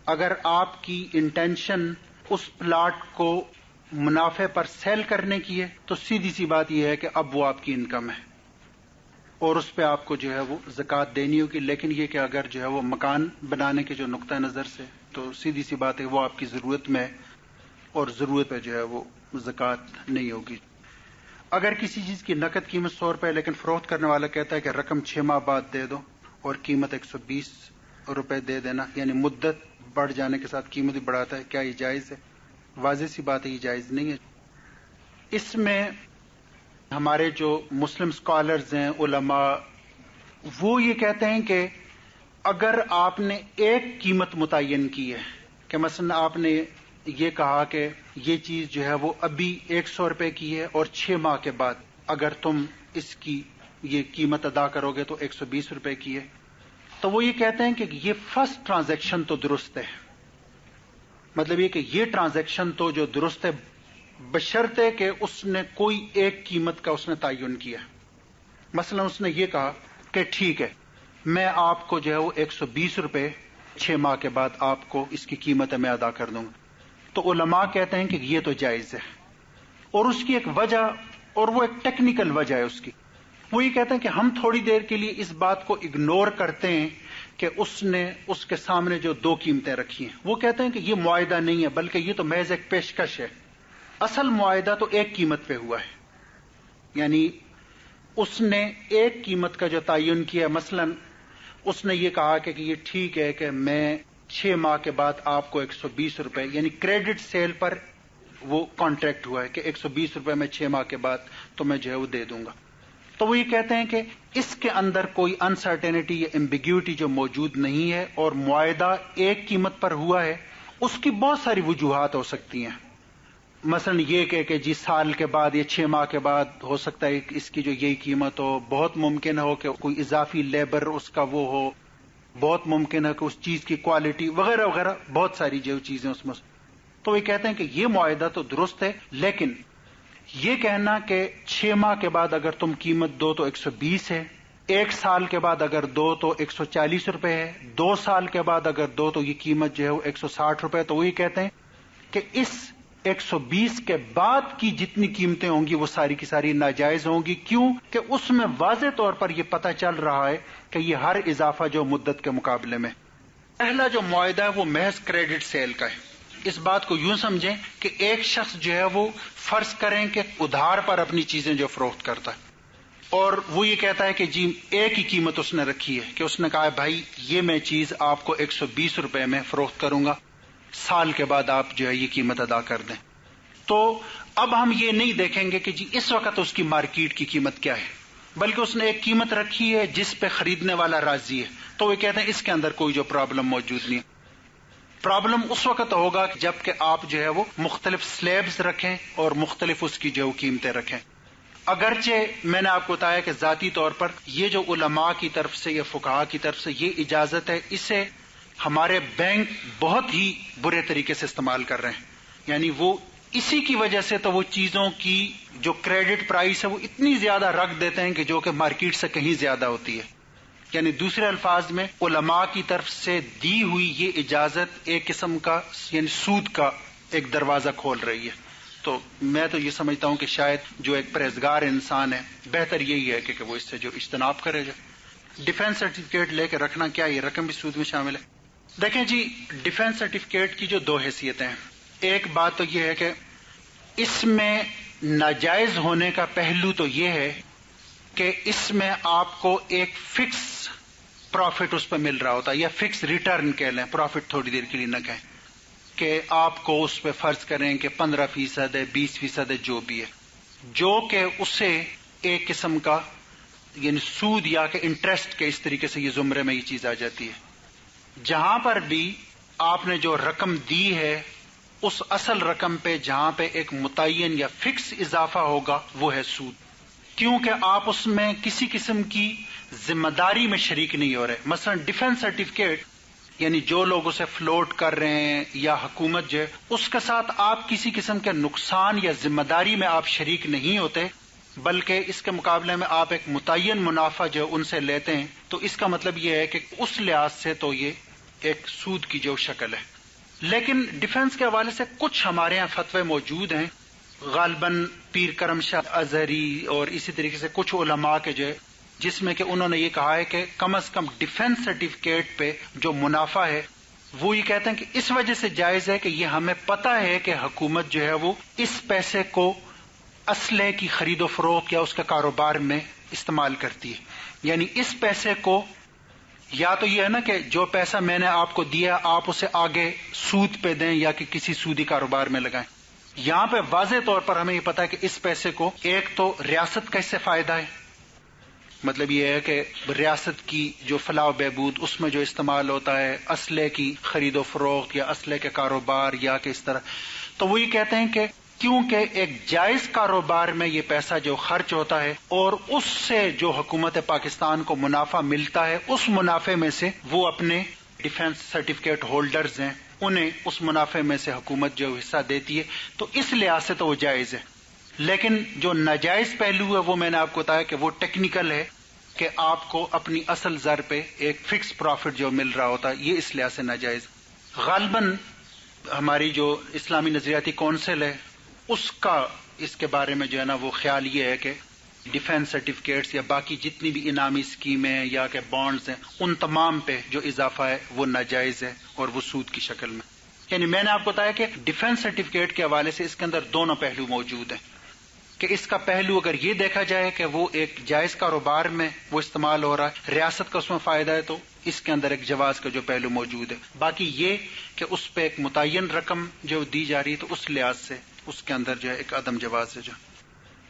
اگر آپ کی انٹینشن اس پلاٹ کو منافع پر سیل کرنے کی ہے تو سیدھی سی بات یہ ہے کہ اب وہ آپ کی انکم ہے اور اس پہ آپ کو جو ہے وہ زکوٰۃ دینی ہوگی، لیکن یہ کہ اگر جو ہے وہ مکان بنانے کے جو نقطہ نظر سے تو سیدھی سی بات ہے وہ آپ کی ضرورت میں اور ضرورت پہ جو ہے وہ زکوٰۃ نہیں ہوگی۔ اگر کسی چیز کی نقد قیمت 100 روپے لیکن فروخت کرنے والا کہتا ہے کہ رقم 6 ماہ بعد دے دو اور قیمت 120 روپے دے دینا، یعنی مدت بڑھ جانے کے ساتھ قیمت بھی بڑھاتا ہے، کیا یہ جائز ہے؟ واضح سی بات ہے یہ جائز نہیں ہے۔ اس میں ہمارے جو مسلم اسکالرز ہیں، علماء، وہ یہ کہتے ہیں کہ اگر آپ نے ایک قیمت متعین کی ہے کہ مثلا آپ نے یہ کہا کہ یہ چیز جو ہے وہ ابھی 100 روپے کی ہے اور 6 ماہ کے بعد اگر تم اس کی یہ قیمت ادا کرو گے تو 120 روپے کی ہے، تو وہ یہ کہتے ہیں کہ یہ فرسٹ ٹرانزیکشن تو درست ہے، مطلب یہ کہ یہ ٹرانزیکشن تو جو درست ہے بشرطے کہ اس نے کوئی ایک قیمت کا اس نے تعین کیا، مثلا اس نے یہ کہا کہ ٹھیک ہے میں آپ کو جو ہے وہ 120 روپے 6 ماہ کے بعد آپ کو اس کی قیمت میں ادا کر دوں گا، تو علماء کہتے ہیں کہ یہ تو جائز ہے، اور اس کی ایک وجہ اور وہ ایک ٹیکنیکل وجہ ہے اس کی، وہ یہ کہتے ہیں کہ ہم تھوڑی دیر کے لیے اس بات کو اگنور کرتے ہیں کہ اس نے اس کے سامنے جو 2 قیمتیں رکھی ہیں، وہ کہتے ہیں کہ یہ معاہدہ نہیں ہے بلکہ یہ تو محض ایک پیشکش ہے، اصل معاہدہ تو ایک قیمت پہ ہوا ہے، یعنی اس نے ایک قیمت کا جو تعین کیا، مثلا اس نے یہ کہا کہ یہ ٹھیک ہے کہ میں 6 ماہ کے بعد آپ کو 120 روپے، یعنی کریڈٹ سیل پر وہ کانٹریکٹ ہوا ہے کہ 120 روپے میں 6 ماہ کے بعد تو میں جو ہے وہ دے دوں گا، تو وہ یہ کہتے ہیں کہ اس کے اندر کوئی انسرٹینٹی یا ایمبیگیوٹی جو موجود نہیں ہے اور معاہدہ ایک قیمت پر ہوا ہے، اس کی بہت ساری وجوہات ہو سکتی ہیں، مثلا یہ کہ جی سال کے بعد یا 6 ماہ کے بعد ہو سکتا ہے اس کی جو یہی قیمت ہو، بہت ممکن ہو کہ کوئی اضافی لیبر اس کا وہ ہو، بہت ممکن ہے کہ اس چیز کی کوالٹی وغیرہ وغیرہ بہت ساری جو چیزیں اس میں، تو یہ کہتے ہیں کہ یہ معاہدہ تو درست ہے، لیکن یہ کہنا کہ 6 ماہ کے بعد اگر تم قیمت دو تو 120 ہے، 1 سال کے بعد اگر دو تو 140 روپے ہے، 2 سال کے بعد اگر دو تو یہ قیمت جو ہے وہ 160 روپے ہے، تو وہی کہتے ہیں کہ اس 120 کے بعد کی جتنی قیمتیں ہوں گی وہ ساری کی ساری ناجائز ہوں گی، کیوں کہ اس میں واضح طور پر یہ پتہ چل رہا ہے کہ یہ ہر اضافہ جو مدت کے مقابلے میں، پہلا جو معاہدہ ہے وہ محض کریڈٹ سیل کا ہے، اس بات کو یوں سمجھیں کہ ایک شخص جو ہے وہ فرض کریں کہ ادھار پر اپنی چیزیں جو فروخت کرتا ہے اور وہ یہ کہتا ہے کہ جی ایک ہی قیمت اس نے رکھی ہے کہ اس نے کہا ہے بھائی یہ میں چیز آپ کو 120 روپے میں فروخت کروں گا، سال کے بعد آپ جو ہے یہ قیمت ادا کر دیں، تو اب ہم یہ نہیں دیکھیں گے کہ جی اس وقت اس کی مارکیٹ کی قیمت کیا ہے، بلکہ اس نے ایک قیمت رکھی ہے جس پہ خریدنے والا راضی ہے، تو وہ کہتے ہیں اس کے اندر کوئی جو پرابلم موجود نہیں ہے۔ پرابلم اس وقت ہوگا جب کہ آپ جو ہے وہ مختلف سلیبز رکھیں اور مختلف اس کی جو قیمتیں رکھیں، اگرچہ میں نے آپ کو بتایا کہ ذاتی طور پر یہ جو علماء کی طرف سے یا فقہاء کی طرف سے یہ اجازت ہے، اسے ہمارے بینک بہت ہی برے طریقے سے استعمال کر رہے ہیں، یعنی وہ اسی کی وجہ سے تو وہ چیزوں کی جو کریڈٹ پرائس ہے وہ اتنی زیادہ رکھ دیتے ہیں کہ جو کہ مارکیٹ سے کہیں زیادہ ہوتی ہے، یعنی دوسرے الفاظ میں علماء کی طرف سے دی ہوئی یہ اجازت ایک قسم کا یعنی سود کا ایک دروازہ کھول رہی ہے. تو میں تو یہ سمجھتا ہوں کہ شاید جو ایک پرہیزگار انسان ہے بہتر یہی ہے کہ وہ اس سے جو اجتناب کرے جائے. ڈیفینس سرٹیفکیٹ لے کے رکھنا کیا یہ رقم بھی سود میں شامل ہے؟ دیکھیں جی، ڈیفینس سرٹیفکیٹ کی جو دو حیثیتیں ہیں. ایک بات تو یہ ہے کہ اس میں ناجائز ہونے کا پہلو تو یہ ہے کہ اس میں آپ کو ایک فکس پروفٹ اس پہ مل رہا ہوتا ہے، یا فکس ریٹرن کہہ لیں، پروفٹ تھوڑی دیر کے لیے نہ کہیں، کہ آپ کو اس پہ فرض کریں کہ 15% ہے، 20% ہے، جو بھی ہے، جو کہ اسے ایک قسم کا یعنی سود یا کہ انٹرسٹ کے اس طریقے سے یہ زمرے میں یہ چیز آ جاتی ہے. جہاں پر بھی آپ نے جو رقم دی ہے اس اصل رقم پہ جہاں پہ ایک متعین یا فکس اضافہ ہوگا وہ ہے سود، کیونکہ آپ اس میں کسی قسم کی ذمہ داری میں شریک نہیں ہو رہے. مثلا ڈیفینس سرٹیفکیٹ یعنی جو لوگ اسے فلوٹ کر رہے ہیں یا حکومت جو ہے، اس کے ساتھ آپ کسی قسم کے نقصان یا ذمہ داری میں آپ شریک نہیں ہوتے، بلکہ اس کے مقابلے میں آپ ایک متعین منافع جو ان سے لیتے ہیں. تو اس کا مطلب یہ ہے کہ اس لحاظ سے تو یہ ایک سود کی جو شکل ہے. لیکن ڈیفینس کے حوالے سے کچھ ہمارے یہاں فتوے موجود ہیں، غالباً پیر کرم شاہ ازہری اور اسی طریقے سے کچھ علماء کے جو ہے، جس میں کہ انہوں نے یہ کہا ہے کہ کم از کم ڈیفینس سرٹیفکیٹ پہ جو منافع ہے وہ یہ کہتے ہیں کہ اس وجہ سے جائز ہے کہ یہ ہمیں پتہ ہے کہ حکومت جو ہے وہ اس پیسے کو اسلحے کی خرید و فروخت یا اس کے کاروبار میں استعمال کرتی ہے. یعنی اس پیسے کو یا تو یہ ہے نا کہ جو پیسہ میں نے آپ کو دیا آپ اسے آگے سود پہ دیں یا کہ کسی سودی کاروبار میں لگائیں. یہاں پہ واضح طور پر ہمیں یہ پتا ہے کہ اس پیسے کو ایک تو ریاست کا اس سے فائدہ ہے، مطلب یہ ہے کہ ریاست کی جو فلاح و بہبود اس میں جو استعمال ہوتا ہے اسلحے کی خرید و فروخت یا اسلحے کے کاروبار یا کہ اس طرح. تو وہ یہ کہتے ہیں کہ کیونکہ ایک جائز کاروبار میں یہ پیسہ جو خرچ ہوتا ہے اور اس سے جو حکومت پاکستان کو منافع ملتا ہے اس منافع میں سے وہ اپنے ڈیفینس سرٹیفکیٹ ہولڈرز ہیں انہیں اس منافع میں سے حکومت جو حصہ دیتی ہے، تو اس لحاظ سے تو وہ جائز ہے. لیکن جو ناجائز پہلو ہے وہ میں نے آپ کو بتایا کہ وہ ٹیکنیکل ہے کہ آپ کو اپنی اصل زر پہ ایک فکس پروفٹ جو مل رہا ہوتا ہے، یہ اس لحاظ سے ناجائز. غالباً ہماری جو اسلامی نظریاتی کونسل ہے اس کا اس کے بارے میں جو ہے نا وہ خیال یہ ہے کہ ڈیفینس سرٹیفکیٹس یا باقی جتنی بھی انعامی اسکیمیں یا کہ بانڈز ہیں ان تمام پہ جو اضافہ ہے وہ ناجائز ہے اور وہ سود کی شکل میں. یعنی میں نے آپ کو بتایا کہ ڈیفینس سرٹیفکیٹ کے حوالے سے اس کے اندر دونوں پہلو موجود ہیں کہ اس کا پہلو اگر یہ دیکھا جائے کہ وہ ایک جائز کاروبار میں وہ استعمال ہو رہا ہے، ریاست کا اس میں فائدہ ہے، تو اس کے اندر ایک جواز کا جو پہلو موجود ہے. باقی یہ کہ اس پہ ایک متعین رقم جو دی جا رہی ہے تو اس لحاظ سے اس کے اندر جو ہے ایک عدم جواز ہے. جو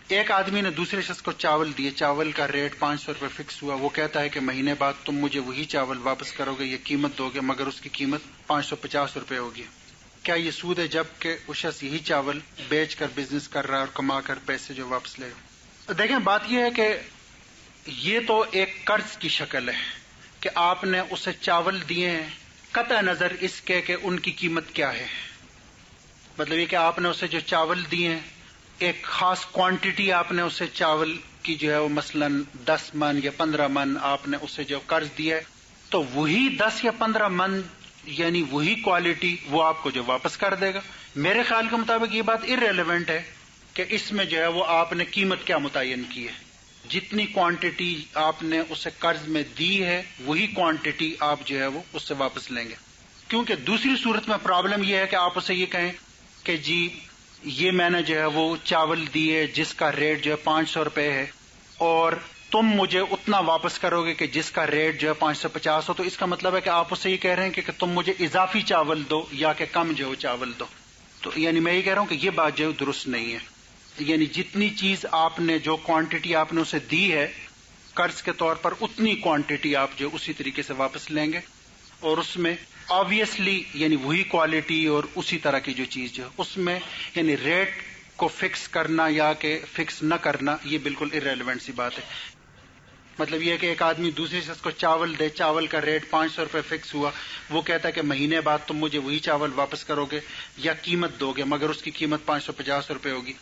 ایک آدمی نے دوسرے شخص کو چاول دیے، چاول کا ریٹ 500 روپے فکس ہوا، وہ کہتا ہے کہ مہینے بعد تم مجھے وہی چاول واپس کرو گے، یہ قیمت دو گے، مگر اس کی قیمت 550 روپے ہوگی. کیا یہ سود ہے جب کہ اس شخص یہی چاول بیچ کر بزنس کر رہا ہے اور کما کر پیسے جو واپس لے گا؟ دیکھیں بات یہ ہے کہ یہ تو ایک قرض کی شکل ہے کہ آپ نے اسے چاول دیے ہیں قطع نظر اس کے کہ ان کی قیمت کیا ہے. مطلب یہ کہ آپ نے اسے جو چاول دیے ہیں ایک خاص کوانٹٹی آپ نے اسے چاول کی جو ہے وہ مثلا 10 من یا 15 من آپ نے اسے جو قرض دیا ہے تو وہی 10 یا 15 من یعنی وہی کوالٹی وہ آپ کو جو واپس کر دے گا. میرے خیال کے مطابق یہ بات ارریلیونٹ ہے کہ اس میں جو ہے وہ آپ نے قیمت کیا متعین کی ہے. جتنی کوانٹٹی آپ نے اسے قرض میں دی ہے وہی کوانٹٹی آپ جو ہے وہ اس سے واپس لیں گے. کیونکہ دوسری صورت میں پرابلم یہ ہے کہ آپ اسے یہ کہیں کہ جی یہ میں نے جو ہے وہ چاول دیے جس کا ریٹ جو ہے 500 روپے ہے اور تم مجھے اتنا واپس کرو گے کہ جس کا ریٹ جو ہے 550 ہو. تو اس کا مطلب ہے کہ آپ اسے یہ کہہ رہے ہیں کہ تم مجھے اضافی چاول دو یا کہ کم جو چاول دو. تو یعنی میں یہ کہہ رہا ہوں کہ یہ بات جو ہے درست نہیں ہے. یعنی جتنی چیز آپ نے جو کوانٹٹی آپ نے اسے دی ہے قرض کے طور پر اتنی کوانٹٹی آپ جو اسی طریقے سے واپس لیں گے اور اس میں آبویسلی یعنی وہی کوالٹی اور اسی طرح کی جو چیز جو ہے اس میں یعنی ریٹ کو فکس کرنا یا کہ فکس نہ کرنا یہ بالکل ارریلیونٹ سی بات ہے. مطلب یہ ہے کہ ایک آدمی دوسرے شخص کو چاول دے، چاول کا ریٹ 500 روپے فکس ہوا، وہ کہتا ہے کہ مہینے بعد تم مجھے وہی چاول واپس کرو گے یا قیمت دو گے مگر اس کی قیمت 550 روپے ہوگی.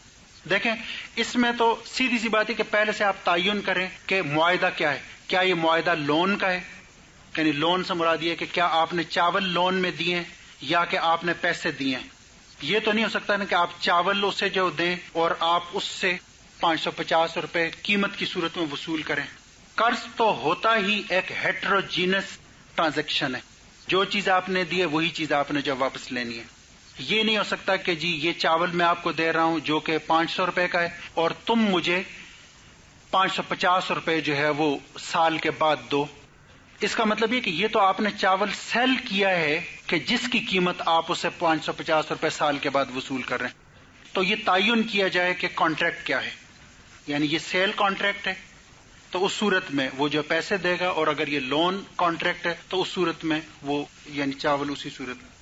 دیکھیں اس میں تو سیدھی سی بات ہے کہ پہلے سے آپ تعین کریں کہ معاہدہ کیا ہے. کیا یہ معاہدہ لون کا ہے؟ یعنی لون سے مراد یہ ہے کہ کیا آپ نے چاول لون میں دیے یا کہ آپ نے پیسے دیے. یہ تو نہیں ہو سکتا نا کہ آپ چاول اسے جو دیں اور آپ اس سے 550 روپے قیمت کی صورت میں وصول کریں. قرض تو ہوتا ہی ایک ہیٹروجینس ٹرانزیکشن ہے. جو چیز آپ نے دی ہے وہی چیز آپ نے جب واپس لینی ہے. یہ نہیں ہو سکتا کہ جی یہ چاول میں آپ کو دے رہا ہوں جو کہ 500 روپے کا ہے اور تم مجھے 550 روپے جو ہے وہ سال کے بعد دو. اس کا مطلب یہ کہ یہ تو آپ نے چاول سیل کیا ہے کہ جس کی قیمت آپ اسے 550 روپے سال کے بعد وصول کر رہے ہیں. تو یہ تعین کیا جائے کہ کانٹریکٹ کیا ہے. یعنی یہ سیل کانٹریکٹ ہے تو اس صورت میں وہ جو پیسے دے گا، اور اگر یہ لون کانٹریکٹ ہے تو اس صورت میں وہ یعنی چاول اسی صورت میں.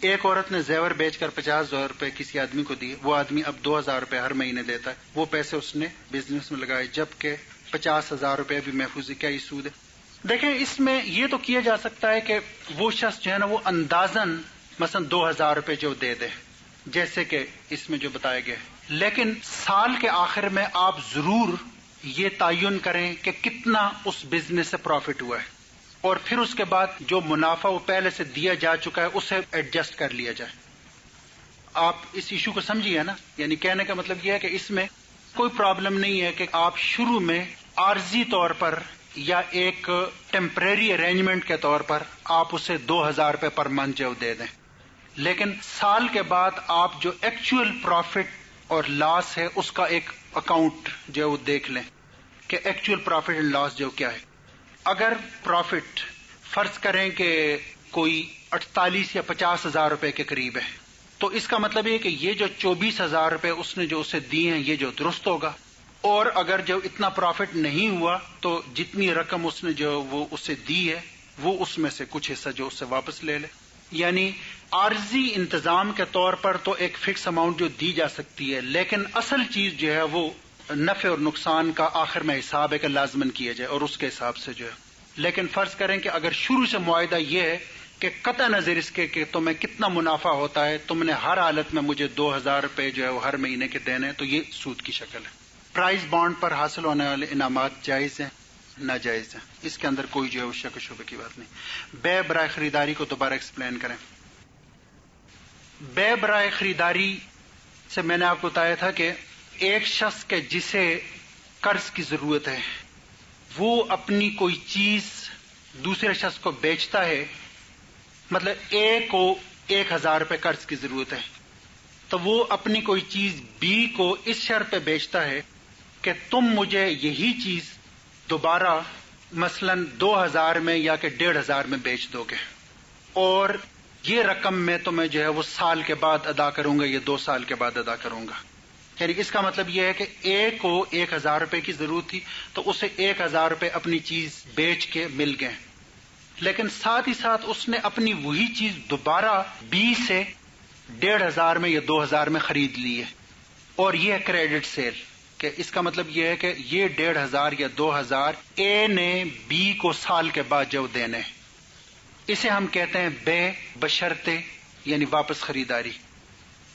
ایک عورت نے زیور بیچ کر 50,000 روپے کسی آدمی کو دیے. وہ آدمی اب 2,000 روپے ہر مہینے دیتا ہے. وہ پیسے اس نے بزنس میں لگائے جبکہ 50,000 روپے بھی محفوظ ہے. کیا یہ سود ہے؟ دیکھیں اس میں یہ تو کیا جا سکتا ہے کہ وہ شخص جو ہے نا وہ اندازاً مثلا 2,000 روپے جو دے دے جیسے کہ اس میں جو بتایا گیا ہے. لیکن سال کے آخر میں آپ ضرور یہ تعین کریں کہ کتنا اس بزنس سے پروفٹ ہوا ہے، اور پھر اس کے بعد جو منافع وہ پہلے سے دیا جا چکا ہے اسے ایڈجسٹ کر لیا جائے. آپ اس ایشو کو سمجھیے نا. یعنی کہنے کا مطلب یہ ہے کہ اس میں کوئی پرابلم نہیں ہے کہ آپ شروع میں عارضی طور پر یا ایک ٹیمپریری ارینجمنٹ کے طور پر آپ اسے 2,000 روپے پر منتھ جو دے دیں، لیکن سال کے بعد آپ جو ایکچوئل پروفٹ اور لاس ہے اس کا ایک اکاؤنٹ جو وہ دیکھ لیں کہ ایکچوئل پروفٹ اینڈ لاس جو کیا ہے. اگر پروفٹ فرض کریں کہ کوئی 48 یا 50,000 روپے کے قریب ہے تو اس کا مطلب یہ کہ یہ جو 24,000 روپے اس نے جو اسے دیے ہیں یہ جو درست ہوگا. اور اگر جو اتنا پروفٹ نہیں ہوا تو جتنی رقم اس نے جو وہ اسے دی ہے وہ اس میں سے کچھ حصہ جو اس سے واپس لے لے. یعنی عارضی انتظام کے طور پر تو ایک فکس اماؤنٹ جو دی جا سکتی ہے، لیکن اصل چیز جو ہے وہ نفع اور نقصان کا آخر میں حساب ہے کہ لازماً کیا جائے اور اس کے حساب سے جو ہے. لیکن فرض کریں کہ اگر شروع سے معاہدہ یہ ہے کہ قطع نظر اس کے کہ تمہیں کتنا منافع ہوتا ہے تم نے ہر حالت میں مجھے 2,000 روپے جو ہے وہ ہر مہینے کے دینے ہیں، تو یہ سود کی شکل ہے. پرائز بانڈ پر حاصل ہونے والے انعامات جائز ہیں؟ ناجائز ہیں. اس کے اندر کوئی جو ہے وہ شک و شبہ کی بات نہیں. بے برائے خریداری کو دوبارہ ایکسپلین کریں. بے برائے خریداری سے میں نے آپ کو بتایا تھا کہ ایک شخص کے جسے قرض کی ضرورت ہے وہ اپنی کوئی چیز دوسرے شخص کو بیچتا ہے. مطلب اے کو 1,000 روپے قرض کی ضرورت ہے تو وہ اپنی کوئی چیز بی کو اس شرط پہ بیچتا ہے کہ تم مجھے یہی چیز دوبارہ مثلا 2,000 میں یا کہ 1,500 میں بیچ دو گے، اور یہ رقم میں تمہیں جو ہے وہ سال کے بعد ادا کروں گا یا 2 سال کے بعد ادا کروں گا. یعنی اس کا مطلب یہ ہے کہ اے کو 1,000 روپے کی ضرورت تھی تو اسے 1,000 روپے اپنی چیز بیچ کے مل گئے، لیکن ساتھ ہی ساتھ اس نے اپنی وہی چیز دوبارہ بی سے 1,500 میں یا 2,000 میں خرید لی ہے، اور یہ ہے کریڈٹ سیل. کہ اس کا مطلب یہ ہے کہ یہ 1,500 یا 2,000 اے نے بی کو سال کے بعد جو دینے. اسے ہم کہتے ہیں بے بشرطے، یعنی واپس خریداری،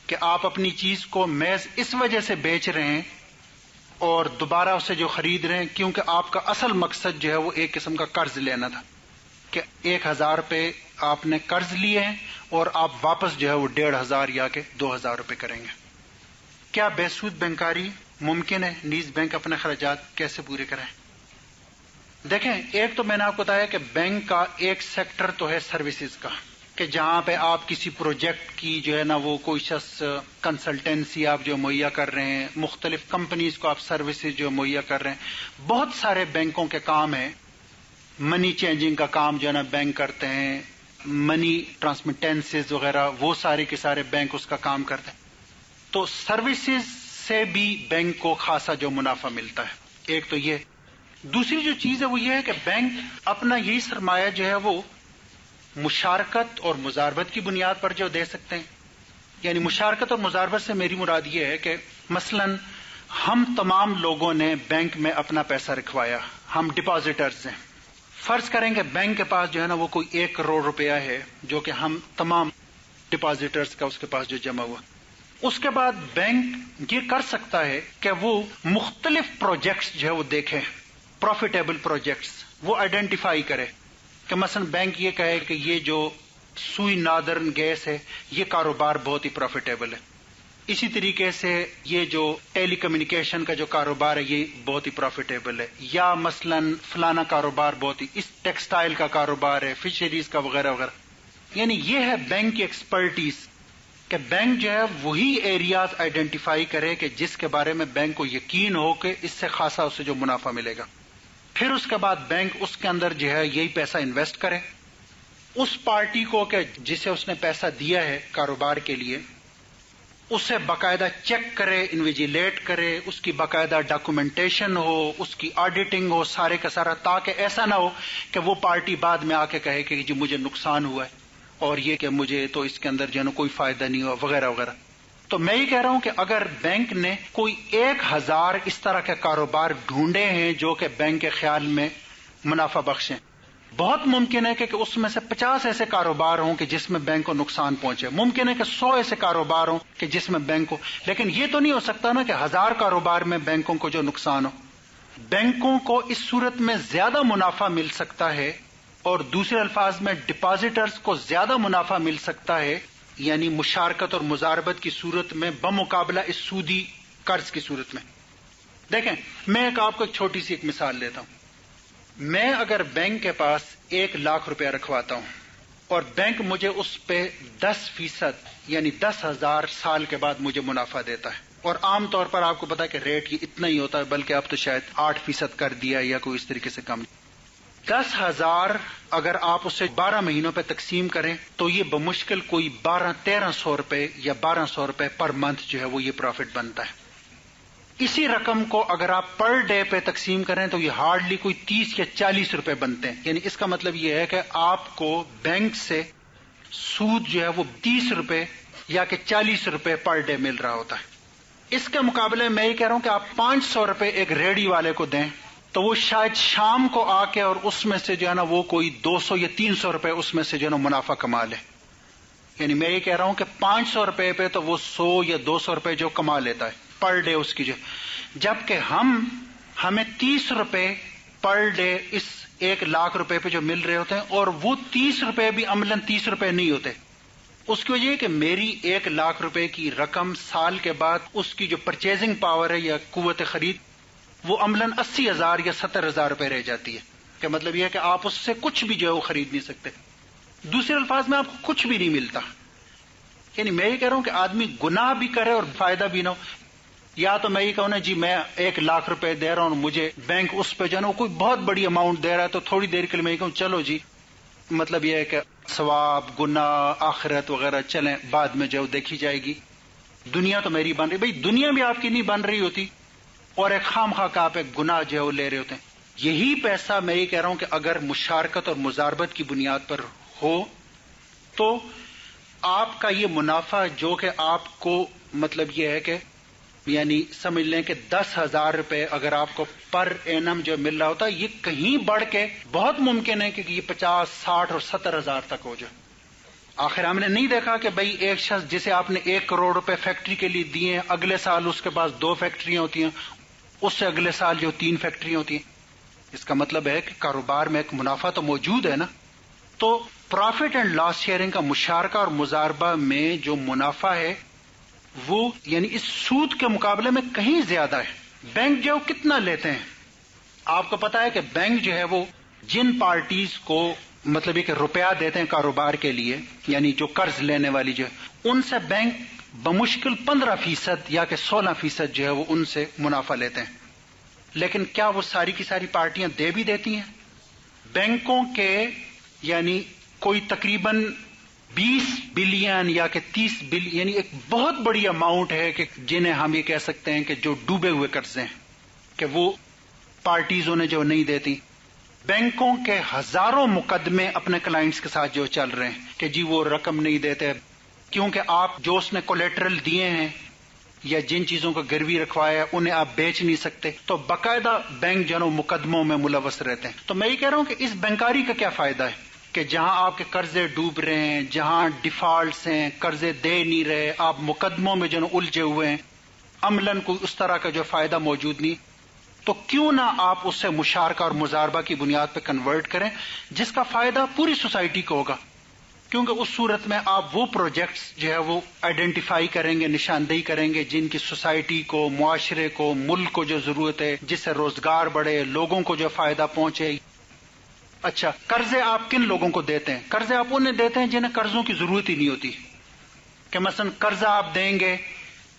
کہ آپ اپنی چیز کو محض اس وجہ سے بیچ رہے ہیں اور دوبارہ اسے جو خرید رہے ہیں کیونکہ آپ کا اصل مقصد جو ہے وہ ایک قسم کا قرض لینا تھا کہ 1,000 روپے آپ نے قرض لیے ہیں اور آپ واپس جو ہے وہ 1,500 یا کہ 2,000 روپے کریں گے. کیا بے سود بینکاری ممکن ہے؟ نیز بینک اپنے اخراجات کیسے پورے کریں؟ دیکھیں ایک تو میں نے آپ کو بتایا کہ بینک کا ایک سیکٹر تو ہے سروسز کا، کہ جہاں پہ آپ کسی پروجیکٹ کی جو ہے نا وہ کوئی شخص کنسلٹنسی آپ جو مہیا کر رہے ہیں، مختلف کمپنیز کو آپ سروسز جو مہیا کر رہے ہیں. بہت سارے بینکوں کے کام ہیں. منی چینجنگ کا کام جو ہے نا بینک کرتے ہیں، منی ٹرانسمیٹنسز وغیرہ وہ سارے کے سارے بینک اس کا کام کرتے ہیں. تو سروسز سے بھی بینک کو خاصا جو منافع ملتا ہے. ایک تو یہ. دوسری جو چیز ہے وہ یہ ہے کہ بینک اپنا یہی سرمایہ جو ہے وہ مشارکت اور مزاربت کی بنیاد پر جو دے سکتے ہیں. یعنی مشارکت اور مزاربت سے میری مراد یہ ہے کہ مثلا ہم تمام لوگوں نے بینک میں اپنا پیسہ رکھوایا، ہم ڈپازیٹرز ہیں. فرض کریں کہ بینک کے پاس جو ہے نا وہ کوئی 1 کروڑ روپیہ ہے جو کہ ہم تمام ڈپازیٹرز کا اس کے پاس جو جمع ہوا. اس کے بعد بینک یہ کر سکتا ہے کہ وہ مختلف پروجیکٹس جو ہے وہ دیکھیں، پروفیٹیبل پروجیکٹس وہ آئیڈینٹیفائی کرے، کہ مثلا بینک یہ کہے کہ یہ جو سوئی نادرن گیس ہے یہ کاروبار بہت ہی پروفیٹیبل ہے، اسی طریقے سے یہ جو ٹیلی کمیونیکیشن کا جو کاروبار ہے یہ بہت ہی پروفیٹیبل ہے، یا مثلا فلانا کاروبار بہت ہی، اس ٹیکسٹائل کا کاروبار ہے، فشریز کا وغیرہ وغیرہ۔ یعنی یہ ہے بینک کی ایکسپرٹیز، کہ بینک جو ہے وہی ایریاز آئیڈینٹیفائی کرے کہ جس کے بارے میں بینک کو یقین ہو کہ اس سے خاصا اسے جو منافع ملے گا، پھر اس کے بعد بینک اس کے اندر جو ہے یہی پیسہ انویسٹ کرے، اس پارٹی کو کہ جسے اس نے پیسہ دیا ہے کاروبار کے لیے اسے باقاعدہ چیک کرے، انویجیلیٹ کرے، اس کی باقاعدہ ڈاکومنٹیشن ہو، اس کی آڈیٹنگ ہو، سارے کا سارا، تاکہ ایسا نہ ہو کہ وہ پارٹی بعد میں آ کے کہے کہ جی مجھے نقصان ہوا ہے اور یہ کہ مجھے تو اس کے اندر جو ہے نا کوئی فائدہ نہیں ہوا وغیرہ وغیرہ۔ تو میں یہ کہہ رہا ہوں کہ اگر بینک نے کوئی 1000 اس طرح کے کاروبار ڈھونڈے ہیں جو کہ بینک کے خیال میں منافع بخش ہیں، بہت ممکن ہے کہ اس میں سے 50 ایسے کاروبار ہوں کہ جس میں بینک کو نقصان پہنچے، ممکن ہے کہ 100 ایسے کاروبار ہوں کہ جس میں بینک کو، لیکن یہ تو نہیں ہو سکتا نا کہ 1000 کاروبار میں بینکوں کو جو نقصان ہو۔ بینکوں کو اس صورت میں زیادہ منافع مل سکتا ہے، اور دوسرے الفاظ میں ڈپازیٹرز کو زیادہ منافع مل سکتا ہے، یعنی مشارکت اور مضاربت کی صورت میں بمقابلہ اس سودی قرض کی صورت میں۔ دیکھیں، میں آپ کو ایک چھوٹی سی ایک مثال دیتا ہوں۔ میں اگر بینک کے پاس 1 لاکھ روپیہ رکھواتا ہوں اور بینک مجھے اس پہ 10% یعنی 10,000 سال کے بعد مجھے منافع دیتا ہے، اور عام طور پر آپ کو پتا ہے کہ ریٹ یہ اتنا ہی ہوتا ہے، بلکہ اب تو شاید 8% کر دیا یا کوئی اس طریقے سے کم۔ 10,000 اگر آپ اسے 12 مہینوں پہ تقسیم کریں تو یہ بمشکل کوئی 1300 روپے یا 1200 روپے پر منتھ جو ہے وہ یہ پروفٹ بنتا ہے۔ اسی رقم کو اگر آپ پر ڈے پہ تقسیم کریں تو یہ ہارڈلی کوئی 30 یا 40 روپے بنتے ہیں، یعنی اس کا مطلب یہ ہے کہ آپ کو بینک سے سود جو ہے وہ 30 روپے یا کہ 40 روپے پر ڈے مل رہا ہوتا ہے۔ اس کے مقابلے میں یہ کہہ رہا ہوں کہ آپ 500 روپے ایک ریڑھی والے کو دیں تو وہ شاید شام کو آ کے اور اس میں سے جو ہے نا وہ کوئی 200 یا 300 روپے اس میں سے جو ہے نا منافع کما لے۔ یعنی میں یہ کہہ رہا ہوں کہ 500 روپے پہ تو وہ 100 یا 200 روپے جو کما لیتا ہے پر ڈے اس کی جو، جبکہ ہمیں 30 روپے پر ڈے اس 1 لاکھ روپے پہ جو مل رہے ہوتے ہیں، اور وہ 30 روپے بھی عملاً 30 روپے نہیں ہوتے۔ اس کی وجہ یہ کہ میری 1 لاکھ روپے کی رقم سال کے بعد اس کی جو پرچیزنگ پاور ہے یا قوت خرید وہ عملاً 80,000 یا 70,000 روپے رہ جاتی ہے، کہ مطلب یہ ہے کہ آپ اس سے کچھ بھی جو ہے وہ خرید نہیں سکتے۔ دوسرے الفاظ میں آپ کو کچھ بھی نہیں ملتا۔ یعنی میں یہ کہہ رہا ہوں کہ آدمی گناہ بھی کرے اور فائدہ بھی نہ ہو، یا تو میں یہ کہوں نا جی میں 1 لاکھ روپے دے رہا ہوں، مجھے بینک اس پہ جو ہے نا کوئی بہت بڑی اماؤنٹ دے رہا ہے، تو تھوڑی دیر کے لیے میں یہ کہوں چلو جی، مطلب یہ ہے کہ ثواب، گناہ، آخرت وغیرہ چلیں بعد میں جو دیکھی جائے گی، دنیا تو میری بن رہی۔ بھئی دنیا بھی آپ کی نہیں بن رہی ہوتی، اور ایک خام خواہ کا آپ ایک گناہ جو ہے وہ لے رہے ہوتے ہیں۔ یہی پیسہ میں یہ کہہ رہا ہوں کہ اگر مشارکت اور مضاربت کی بنیاد پر ہو تو آپ کا یہ منافع جو کہ آپ کو مطلب یہ ہے کہ یعنی سمجھ لیں کہ 10,000 روپے اگر آپ کو پر اینم جو مل رہا ہوتا ہے، یہ کہیں بڑھ کے بہت ممکن ہے کہ یہ 50، 60 اور 70,000 تک ہو جائے۔ آخر ہم نے نہیں دیکھا کہ بھئی ایک شخص جسے آپ نے 1 کروڑ روپے فیکٹری کے لیے دیے ہیں، اگلے سال اس کے پاس 2 فیکٹریاں ہوتی ہیں، اس سے اگلے سال جو 3 فیکٹریاں ہوتی ہیں۔ اس کا مطلب ہے کہ کاروبار میں ایک منافع تو موجود ہے نا۔ تو پروفٹ اینڈ لاس شیئرنگ کا مشارکہ اور مضاربہ میں جو منافع ہے وہ یعنی اس سود کے مقابلے میں کہیں زیادہ ہے۔ بینک جو کتنا لیتے ہیں، آپ کو پتا ہے کہ بینک جو ہے وہ جن پارٹیز کو مطلب یہ کہ روپیہ دیتے ہیں کاروبار کے لیے، یعنی جو قرض لینے والی جو ہے، ان سے بینک بمشکل 15% یا کہ 16% جو ہے وہ ان سے منافع لیتے ہیں۔ لیکن کیا وہ ساری کی ساری پارٹیاں دے بھی دیتی ہیں؟ بینکوں کے یعنی کوئی تقریباً 20 بلین یا کہ 30 بلین، یعنی ایک بہت بڑی اماؤنٹ ہے کہ جنہیں ہم یہ کہہ سکتے ہیں کہ جو ڈوبے ہوئے قرضے ہیں کہ وہ پارٹیز انہیں جو نہیں دیتی۔ بینکوں کے ہزاروں مقدمے اپنے کلائنٹس کے ساتھ جو چل رہے ہیں کہ جی وہ رقم نہیں دیتے کیونکہ آپ جو اس نے کولیٹرل دیے ہیں یا جن چیزوں کو گروی رکھوایا ہے انہیں آپ بیچ نہیں سکتے، تو باقاعدہ بینک جو ہے مقدموں میں ملوث رہتے ہیں۔ تو میں یہ کہہ رہا ہوں کہ اس بینکاری کا کیا فائدہ ہے کہ جہاں آپ کے قرضے ڈوب رہے ہیں، جہاں ڈیفالٹس ہیں، قرضے دے نہیں رہے، آپ مقدموں میں جو الجھے ہوئے ہیں، عملاً کوئی اس طرح کا جو فائدہ موجود نہیں، تو کیوں نہ آپ اس سے مشارکہ اور مضاربہ کی بنیاد پہ کنورٹ کریں جس کا فائدہ پوری سوسائٹی کو ہوگا، کیونکہ اس صورت میں آپ وہ پروجیکٹس جو ہے وہ آئیڈینٹیفائی کریں گے، نشاندہی کریں گے جن کی سوسائٹی کو، معاشرے کو، ملک کو جو ضرورت ہے، جس سے روزگار بڑھے، لوگوں کو جو فائدہ پہنچے۔ اچھا، قرضے آپ کن لوگوں کو دیتے ہیں؟ قرضے آپ انہیں دیتے ہیں جنہیں قرضوں کی ضرورت ہی نہیں ہوتی، کہ مثلا قرضہ آپ دیں گے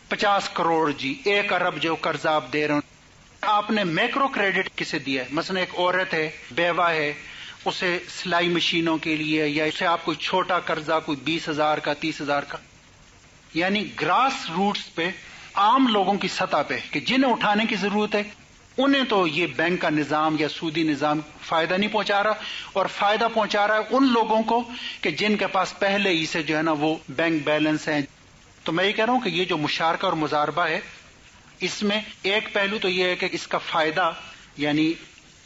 50 کروڑ، 1 ارب جو قرضہ آپ دے رہے ہیں، آپ نے میکرو کریڈٹ کسے دیا ہے؟ مثلا ایک عورت ہے، بیوہ ہے، اسے سلائی مشینوں کے لیے، یا اسے آپ کوئی چھوٹا قرضہ کوئی 20,000 کا، 30,000 کا، یعنی گراس روٹس پہ، عام لوگوں کی سطح پہ کہ جنہیں اٹھانے کی ضرورت ہے، انہیں تو یہ بینک کا نظام یا سودی نظام فائدہ نہیں پہنچا رہا، اور فائدہ پہنچا رہا ہے ان لوگوں کو کہ جن کے پاس پہلے ہی سے جو ہے نا وہ بینک بیلنس ہیں۔ تو میں یہ کہہ رہا ہوں کہ یہ جو مشارکہ اور مضاربہ ہے، اس میں ایک پہلو تو یہ ہے کہ اس کا فائدہ یعنی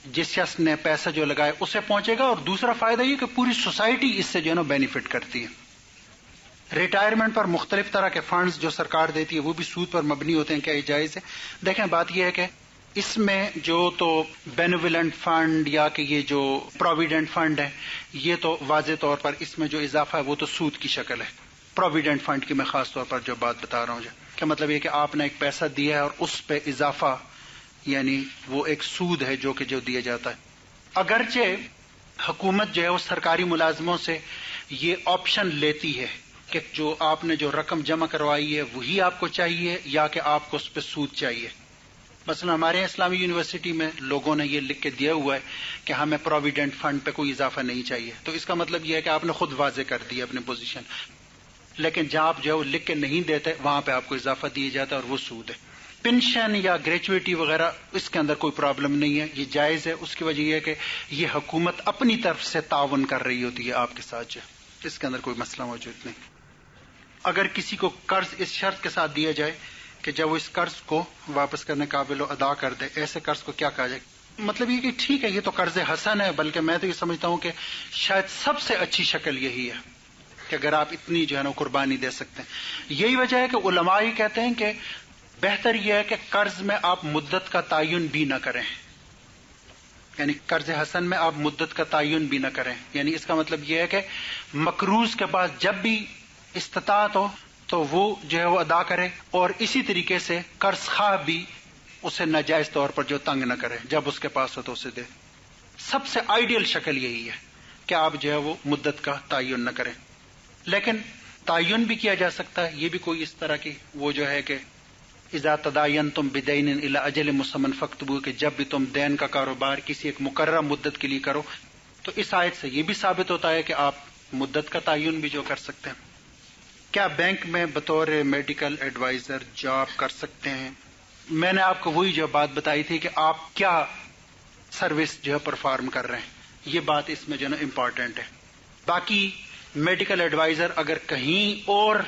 جس شخص نے پیسہ جو لگائے اسے پہنچے گا، اور دوسرا فائدہ یہ کہ پوری سوسائٹی اس سے جو ہے نا بینیفٹ کرتی ہے۔ ریٹائرمنٹ پر مختلف طرح کے فنڈز جو سرکار دیتی ہے وہ بھی سود پر مبنی ہوتے ہیں، کیا یہ جائز ہے؟ دیکھیں، بات یہ ہے کہ اس میں جو تو بینیولنٹ فنڈ یا کہ یہ جو پروویڈنٹ فنڈ ہے، یہ تو واضح طور پر اس میں جو اضافہ ہے وہ تو سود کی شکل ہے۔ پروویڈنٹ فنڈ کی میں خاص طور پر جو بات بتا رہا ہوں، کہ مطلب یہ کہ آپ نے ایک پیسہ دیا ہے اور اس پہ اضافہ، یعنی وہ ایک سود ہے جو دیا جاتا ہے۔ اگرچہ حکومت جو ہے وہ سرکاری ملازموں سے یہ آپشن لیتی ہے کہ جو آپ نے جو رقم جمع کروائی ہے وہی آپ کو چاہیے یا کہ آپ کو اس پہ سود چاہیے۔ مثلا ہمارے اسلامی یونیورسٹی میں لوگوں نے یہ لکھ کے دیا ہوا ہے کہ ہمیں پروویڈنٹ فنڈ پہ کوئی اضافہ نہیں چاہیے، تو اس کا مطلب یہ ہے کہ آپ نے خود واضح کر دی اپنی پوزیشن، لیکن جہاں آپ جو ہے وہ لکھ کے نہیں دیتے وہاں پہ آپ کو اضافہ دیا جاتا ہے اور وہ سود ہے۔ پنشن یا گریچویٹی وغیرہ اس کے اندر کوئی پرابلم نہیں ہے، یہ جائز ہے۔ اس کی وجہ یہ ہے کہ یہ حکومت اپنی طرف سے تعاون کر رہی ہوتی ہے آپ کے ساتھ، جو اس کے اندر کوئی مسئلہ موجود نہیں۔ اگر کسی کو قرض اس شرط کے ساتھ دیا جائے کہ جب وہ اس قرض کو واپس کرنے قابل و ادا کر دے، ایسے قرض کو کیا کہا جائے؟ مطلب یہ کہ ٹھیک ہے، یہ تو قرض حسن ہے، بلکہ میں تو یہ سمجھتا ہوں کہ شاید سب سے اچھی شکل یہی ہے کہ اگر آپ اتنی جو ہے نا قربانی دے سکتے ہیں۔ یہی وجہ ہے کہ علماء ہی کہتے ہیں کہ بہتر یہ ہے کہ قرض میں آپ مدت کا تعین بھی نہ کریں، یعنی قرض حسن میں آپ مدت کا تعین بھی نہ کریں، یعنی اس کا مطلب یہ ہے کہ مقروض کے پاس جب بھی استطاعت ہو تو وہ جو ہے وہ ادا کرے، اور اسی طریقے سے قرض خواہ بھی اسے ناجائز طور پر جو تنگ نہ کرے، جب اس کے پاس ہو تو اسے دے۔ سب سے آئیڈیل شکل یہی ہے کہ آپ جو ہے وہ مدت کا تعین نہ کریں، لیکن تعین بھی کیا جا سکتا ہے، یہ بھی کوئی اس طرح کی وہ جو ہے کہ اذا تداینتم بدین الی اجل مسمى فاکتبوہ، کہ جب بھی تم دین کا کاروبار کسی ایک مقررہ مدت کے لیے کرو، تو اس آیت سے یہ بھی ثابت ہوتا ہے کہ آپ مدت کا تعین بھی جو کر سکتے ہیں۔ کیا بینک میں بطور میڈیکل ایڈوائزر جاب کر سکتے ہیں؟ میں نے آپ کو وہی جو بات بتائی تھی کہ آپ کیا سروس جو ہے پرفارم کر رہے ہیں، یہ بات اس میں جو ہے نا امپورٹنٹ ہے۔ باقی میڈیکل ایڈوائزر اگر کہیں اور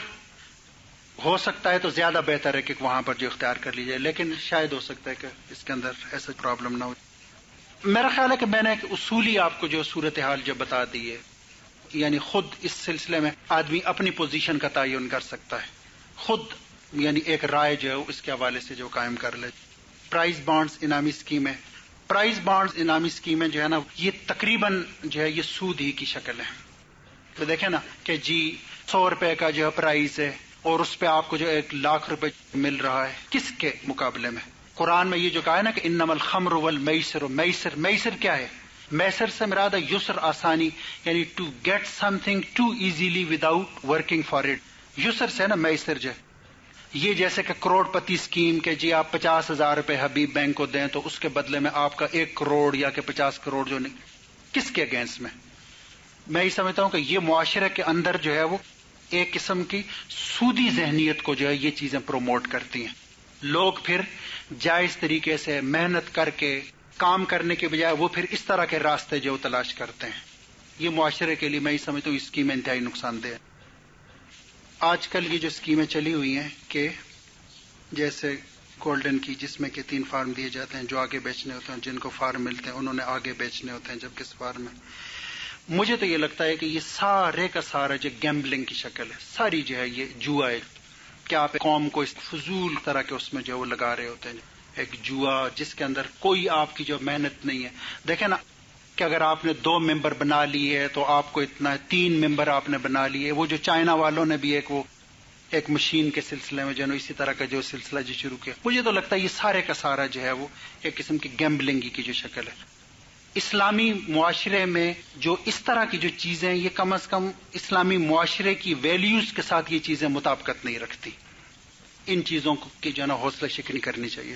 ہو سکتا ہے تو زیادہ بہتر ہے کہ وہاں پر جو اختیار کر لی جائے، لیکن شاید ہو سکتا ہے کہ اس کے اندر ایسا پرابلم نہ ہو۔ میرا خیال ہے کہ میں نے ایک اصولی آپ کو جو صورتحال جو بتا دی ہے، یعنی خود اس سلسلے میں آدمی اپنی پوزیشن کا تعین کر سکتا ہے، خود یعنی ایک رائے جو ہے اس کے حوالے سے جو قائم کر لے۔ پرائز بانڈز انعامی اسکیمیں، پرائز بانڈز انعامی اسکیمیں جو ہے نا یہ تقریباً جو ہے یہ سود ہی کی شکل ہے۔ تو دیکھیں نا کہ جی 100 روپے کا جو ہے پرائز ہے اور اس پہ آپ کو جو 1,00,000 روپے مل رہا ہے، کس کے مقابلے میں؟ قرآن میں یہ جو کہا ہے نا کہ انما الخمر والمیسر، میسر کیا ہے؟ میسر سے مراد ہے یسر، آسانی، یعنی to get something to easily without working for it, یسر سے نا میسر جو ہے۔ یہ جیسے کہ کروڑ پتی اسکیم کہ جی آپ 50,000 روپے حبیب بینک کو دیں تو اس کے بدلے میں آپ کا 1 کروڑ یا کہ 50 کروڑ جو نہیں، کس کے اگینسٹ میں؟ میں یہ سمجھتا ہوں کہ یہ معاشرے کے اندر جو ہے وہ ایک قسم کی سودی ذہنیت کو جو ہے یہ چیزیں پروموٹ کرتی ہیں۔ لوگ پھر جائز طریقے سے محنت کر کے کام کرنے کے بجائے وہ پھر اس طرح کے راستے جو تلاش کرتے ہیں۔ یہ معاشرے کے لیے میں یہ سمجھتا ہوں اسکیمیں انتہائی نقصان دہ ہے۔ آج کل یہ جو اسکیمیں چلی ہوئی ہیں کہ جیسے گولڈن کی، جس میں کہ 3 فارم دیے جاتے ہیں، جو آگے بیچنے ہوتے ہیں، جن کو فارم ملتے ہیں انہوں نے آگے بیچنے ہوتے ہیں، جبکہ اس فارم میں مجھے تو یہ لگتا ہے کہ یہ سارے کا سارا جو گیمبلنگ کی شکل ہے، ساری جو ہے یہ جوا ہے کہ آپ قوم کو اس فضول طرح کے اس میں جو وہ لگا رہے ہوتے ہیں، ایک جوا جس کے اندر کوئی آپ کی جو محنت نہیں ہے. دیکھیں نا کہ اگر آپ نے 2 ممبر بنا لیے ہے تو آپ کو اتنا ہے، 3 ممبر آپ نے بنا لیے. وہ جو چائنا والوں نے بھی ایک مشین کے سلسلے میں جو اسی طرح کا جو سلسلہ جو شروع کیا، مجھے تو لگتا ہے یہ سارے کا سارا جو ہے وہ ایک قسم کی گیمبلنگ کی جو شکل ہے. اسلامی معاشرے میں جو اس طرح کی جو چیزیں یہ کم از کم اسلامی معاشرے کی ویلیوز کے ساتھ یہ چیزیں مطابقت نہیں رکھتی. ان چیزوں کی جو ہے نا حوصلہ شکنی کرنی چاہیے.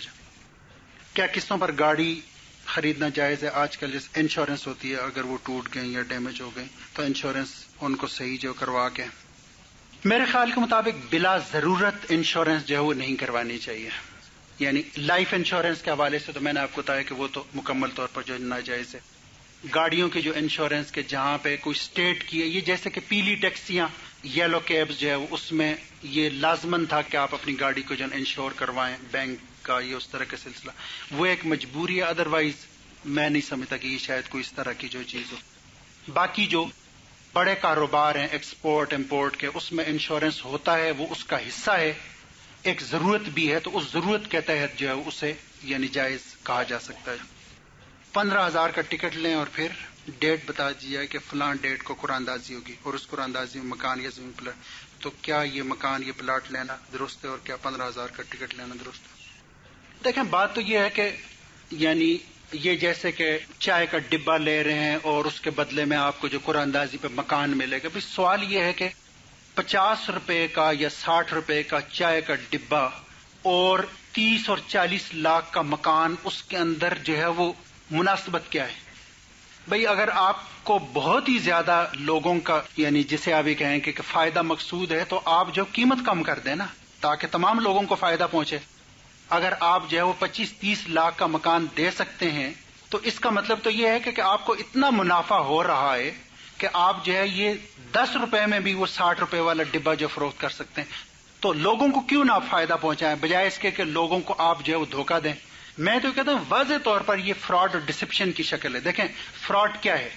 کیا قسطوں پر گاڑی خریدنا جائز ہے؟ آج کل جیسے انشورنس ہوتی ہے، اگر وہ ٹوٹ گئیں یا ڈیمیج ہو گئیں تو انشورنس ان کو صحیح جو کروا کے، میرے خیال کے مطابق بلا ضرورت انشورنس جو ہے وہ نہیں کروانی چاہیے. یعنی لائف انشورنس کے حوالے سے تو میں نے آپ کو بتایا کہ وہ تو مکمل طور پر جو ناجائز ہے. گاڑیوں کے جو انشورنس کے جہاں پہ کوئی اسٹیٹ کی ہے، یہ جیسے کہ پیلی ٹیکسیاں، یلو کیبز جو ہے اس میں یہ لازمن تھا کہ آپ اپنی گاڑی کو جو انشور کروائیں، بینک کا یہ اس طرح کا سلسلہ، وہ ایک مجبوری ہے. ادروائز میں نہیں سمجھتا کہ یہ شاید کوئی اس طرح کی جو چیز ہو. باقی جو بڑے کاروبار ہیں ایکسپورٹ امپورٹ کے، اس میں انشورنس ہوتا ہے، وہ اس کا حصہ ہے، ایک ضرورت بھی ہے، تو اس ضرورت کے تحت جو ہے اسے یعنی جائز کہا جا سکتا ہے. 15,000 کا ٹکٹ لیں اور پھر ڈیٹ بتا دیجیے کہ فلاں ڈیٹ کو قرآن اندازی ہوگی اور اس قرآن اندازی میں مکان یا زمین پلاٹ، تو کیا یہ مکان یہ پلاٹ لینا درست ہے اور کیا 15,000 کا ٹکٹ لینا درست ہے؟ دیکھیں بات تو یہ ہے کہ یعنی یہ جیسے کہ چائے کا ڈبہ لے رہے ہیں اور اس کے بدلے میں آپ کو جو قرآن اندازی پہ مکان ملے گا. سوال یہ ہے کہ 50 روپے کا یا 60 روپے کا چائے کا ڈبہ اور 30 اور 40 لاکھ کا مکان، اس کے اندر جو ہے وہ مناسبت کیا ہے؟ بھئی اگر آپ کو بہت ہی زیادہ لوگوں کا یعنی جسے آپ یہ کہیں کہ فائدہ مقصود ہے تو آپ جو قیمت کم کر دیں نا تاکہ تمام لوگوں کو فائدہ پہنچے. اگر آپ جو ہے وہ 25-30 لاکھ کا مکان دے سکتے ہیں تو اس کا مطلب تو یہ ہے کہ آپ کو اتنا منافع ہو رہا ہے کہ آپ جو ہے یہ 10 روپے میں بھی وہ 60 روپے والا ڈبہ جو فروخت کر سکتے ہیں. تو لوگوں کو کیوں نہ فائدہ پہنچائیں بجائے اس کے کہ لوگوں کو آپ جو ہے وہ دھوکہ دیں. میں تو کہتا ہوں واضح طور پر یہ فراڈ اور ڈسپشن کی شکل ہے. دیکھیں فراڈ کیا ہے؟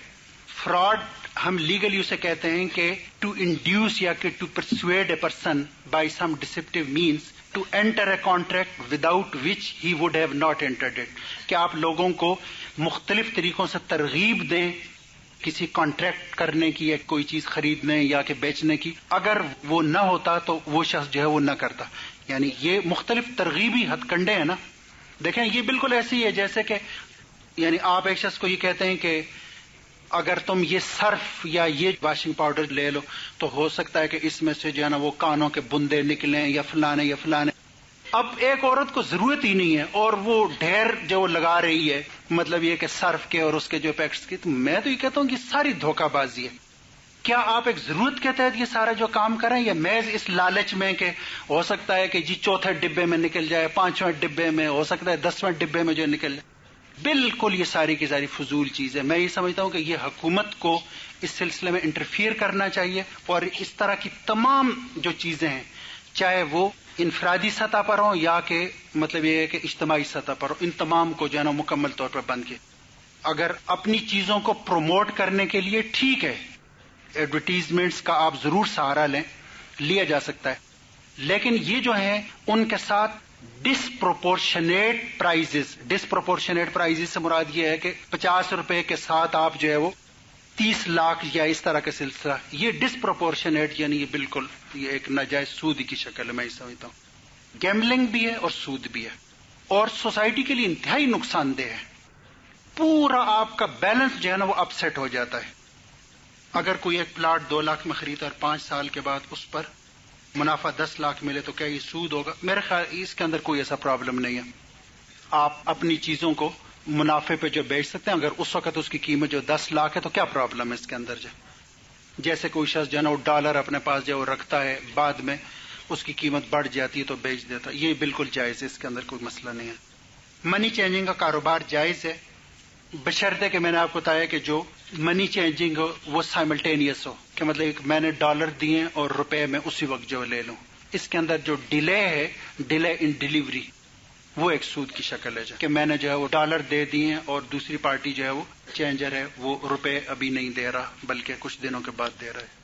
فراڈ ہم لیگلی اسے کہتے ہیں کہ ٹو انڈیوس یا کہ to persuade a person by some deceptive means to enter a contract without which he would have not entered it. کہ آپ لوگوں کو مختلف طریقوں سے ترغیب دیں کسی کانٹریکٹ کرنے کی یا کوئی چیز خریدنے یا کہ بیچنے کی، اگر وہ نہ ہوتا تو وہ شخص جو ہے وہ نہ کرتا. یعنی یہ مختلف ترغیبی ہتھ کنڈے ہیں نا. دیکھیں یہ بالکل ایسی ہے جیسے کہ یعنی آپ ایک شخص کو یہ کہتے ہیں کہ اگر تم یہ صرف یا یہ واشنگ پاؤڈر لے لو تو ہو سکتا ہے کہ اس میں سے جو ہے نا وہ کانوں کے بندے نکلیں یا فلانے یا فلانے. اب ایک عورت کو ضرورت ہی نہیں ہے اور وہ ڈھیر جو لگا رہی ہے، مطلب یہ کہ صرف کے اور اس کے جو پیکٹس کی، تو میں تو یہ کہتا ہوں کہ ساری دھوکہ بازی ہے. کیا آپ ایک ضرورت کے تحت یہ سارا جو کام کریں یا محض اس لالچ میں کہ ہو سکتا ہے کہ جی 4تھے ڈبے میں نکل جائے، 5ویں ڈبے میں، ہو سکتا ہے 10ویں ڈبے میں جو نکل جائے؟ بالکل یہ ساری کی ساری فضول چیز ہے. میں یہ سمجھتا ہوں کہ یہ حکومت کو اس سلسلے میں انٹرفیئر کرنا چاہیے اور اس طرح کی تمام جو چیزیں ہیں چاہے وہ انفرادی سطح پر ہوں یا کہ مطلب یہ ہے کہ اجتماعی سطح پر ہوں، ان تمام کو جو ہے نا مکمل طور پر بند کیے. اگر اپنی چیزوں کو پروموٹ کرنے کے لیے ٹھیک ہے، ایڈورٹیزمنٹس کا آپ ضرور سہارا لیا جا سکتا ہے، لیکن یہ جو ہیں ان کے ساتھ ڈسپروپورشنیٹ پرائزز سے مراد یہ ہے کہ 50 روپے کے ساتھ آپ جو ہے وہ 30 لاکھ یا اس طرح کا سلسلہ، یہ ڈسپروپورشنیٹ یعنی یہ بالکل یہ ایک ناجائز سود کی شکل ہے. میں یہ سمجھتا ہوں گیمبلنگ بھی ہے اور سود بھی ہے اور سوسائٹی کے لیے انتہائی نقصان دہ ہے. پورا آپ کا بیلنس جو ہے نا وہ اپ سیٹ ہو جاتا ہے. اگر کوئی ایک پلاٹ 2 لاکھ میں خریدا اور 5 سال کے بعد اس پر منافع 10 لاکھ ملے تو کیا یہ سود ہوگا؟ میرے خیال اس کے اندر کوئی ایسا پرابلم نہیں ہے. آپ اپنی چیزوں کو منافع پہ جو بیچ سکتے ہیں، اگر اس وقت اس کی قیمت جو 10 لاکھ ہے تو کیا پرابلم ہے اس کے اندر؟ جیسے کوئی شخص جو ہے نا وہ ڈالر اپنے پاس جو رکھتا ہے، بعد میں اس کی قیمت بڑھ جاتی ہے تو بیچ دیتا ہے، یہ بالکل جائز ہے، اس کے اندر کوئی مسئلہ نہیں ہے. منی چینجنگ کا کاروبار جائز ہے بشرطے کہ میں نے آپ کو بتایا کہ جو منی چینجنگ ہو وہ سائملٹینیس ہو، کہ مطلب میں نے ڈالر دیے اور روپے میں اسی وقت جو لے لوں. اس کے اندر جو ڈیلے ہے، ڈیلے ان ڈیلیوری، وہ ایک سود کی شکل ہے کہ میں نے جو ہے وہ ڈالر دے دیے اور دوسری پارٹی جو ہے وہ چینجر ہے وہ روپے ابھی نہیں دے رہا بلکہ کچھ دنوں کے بعد دے رہا ہے.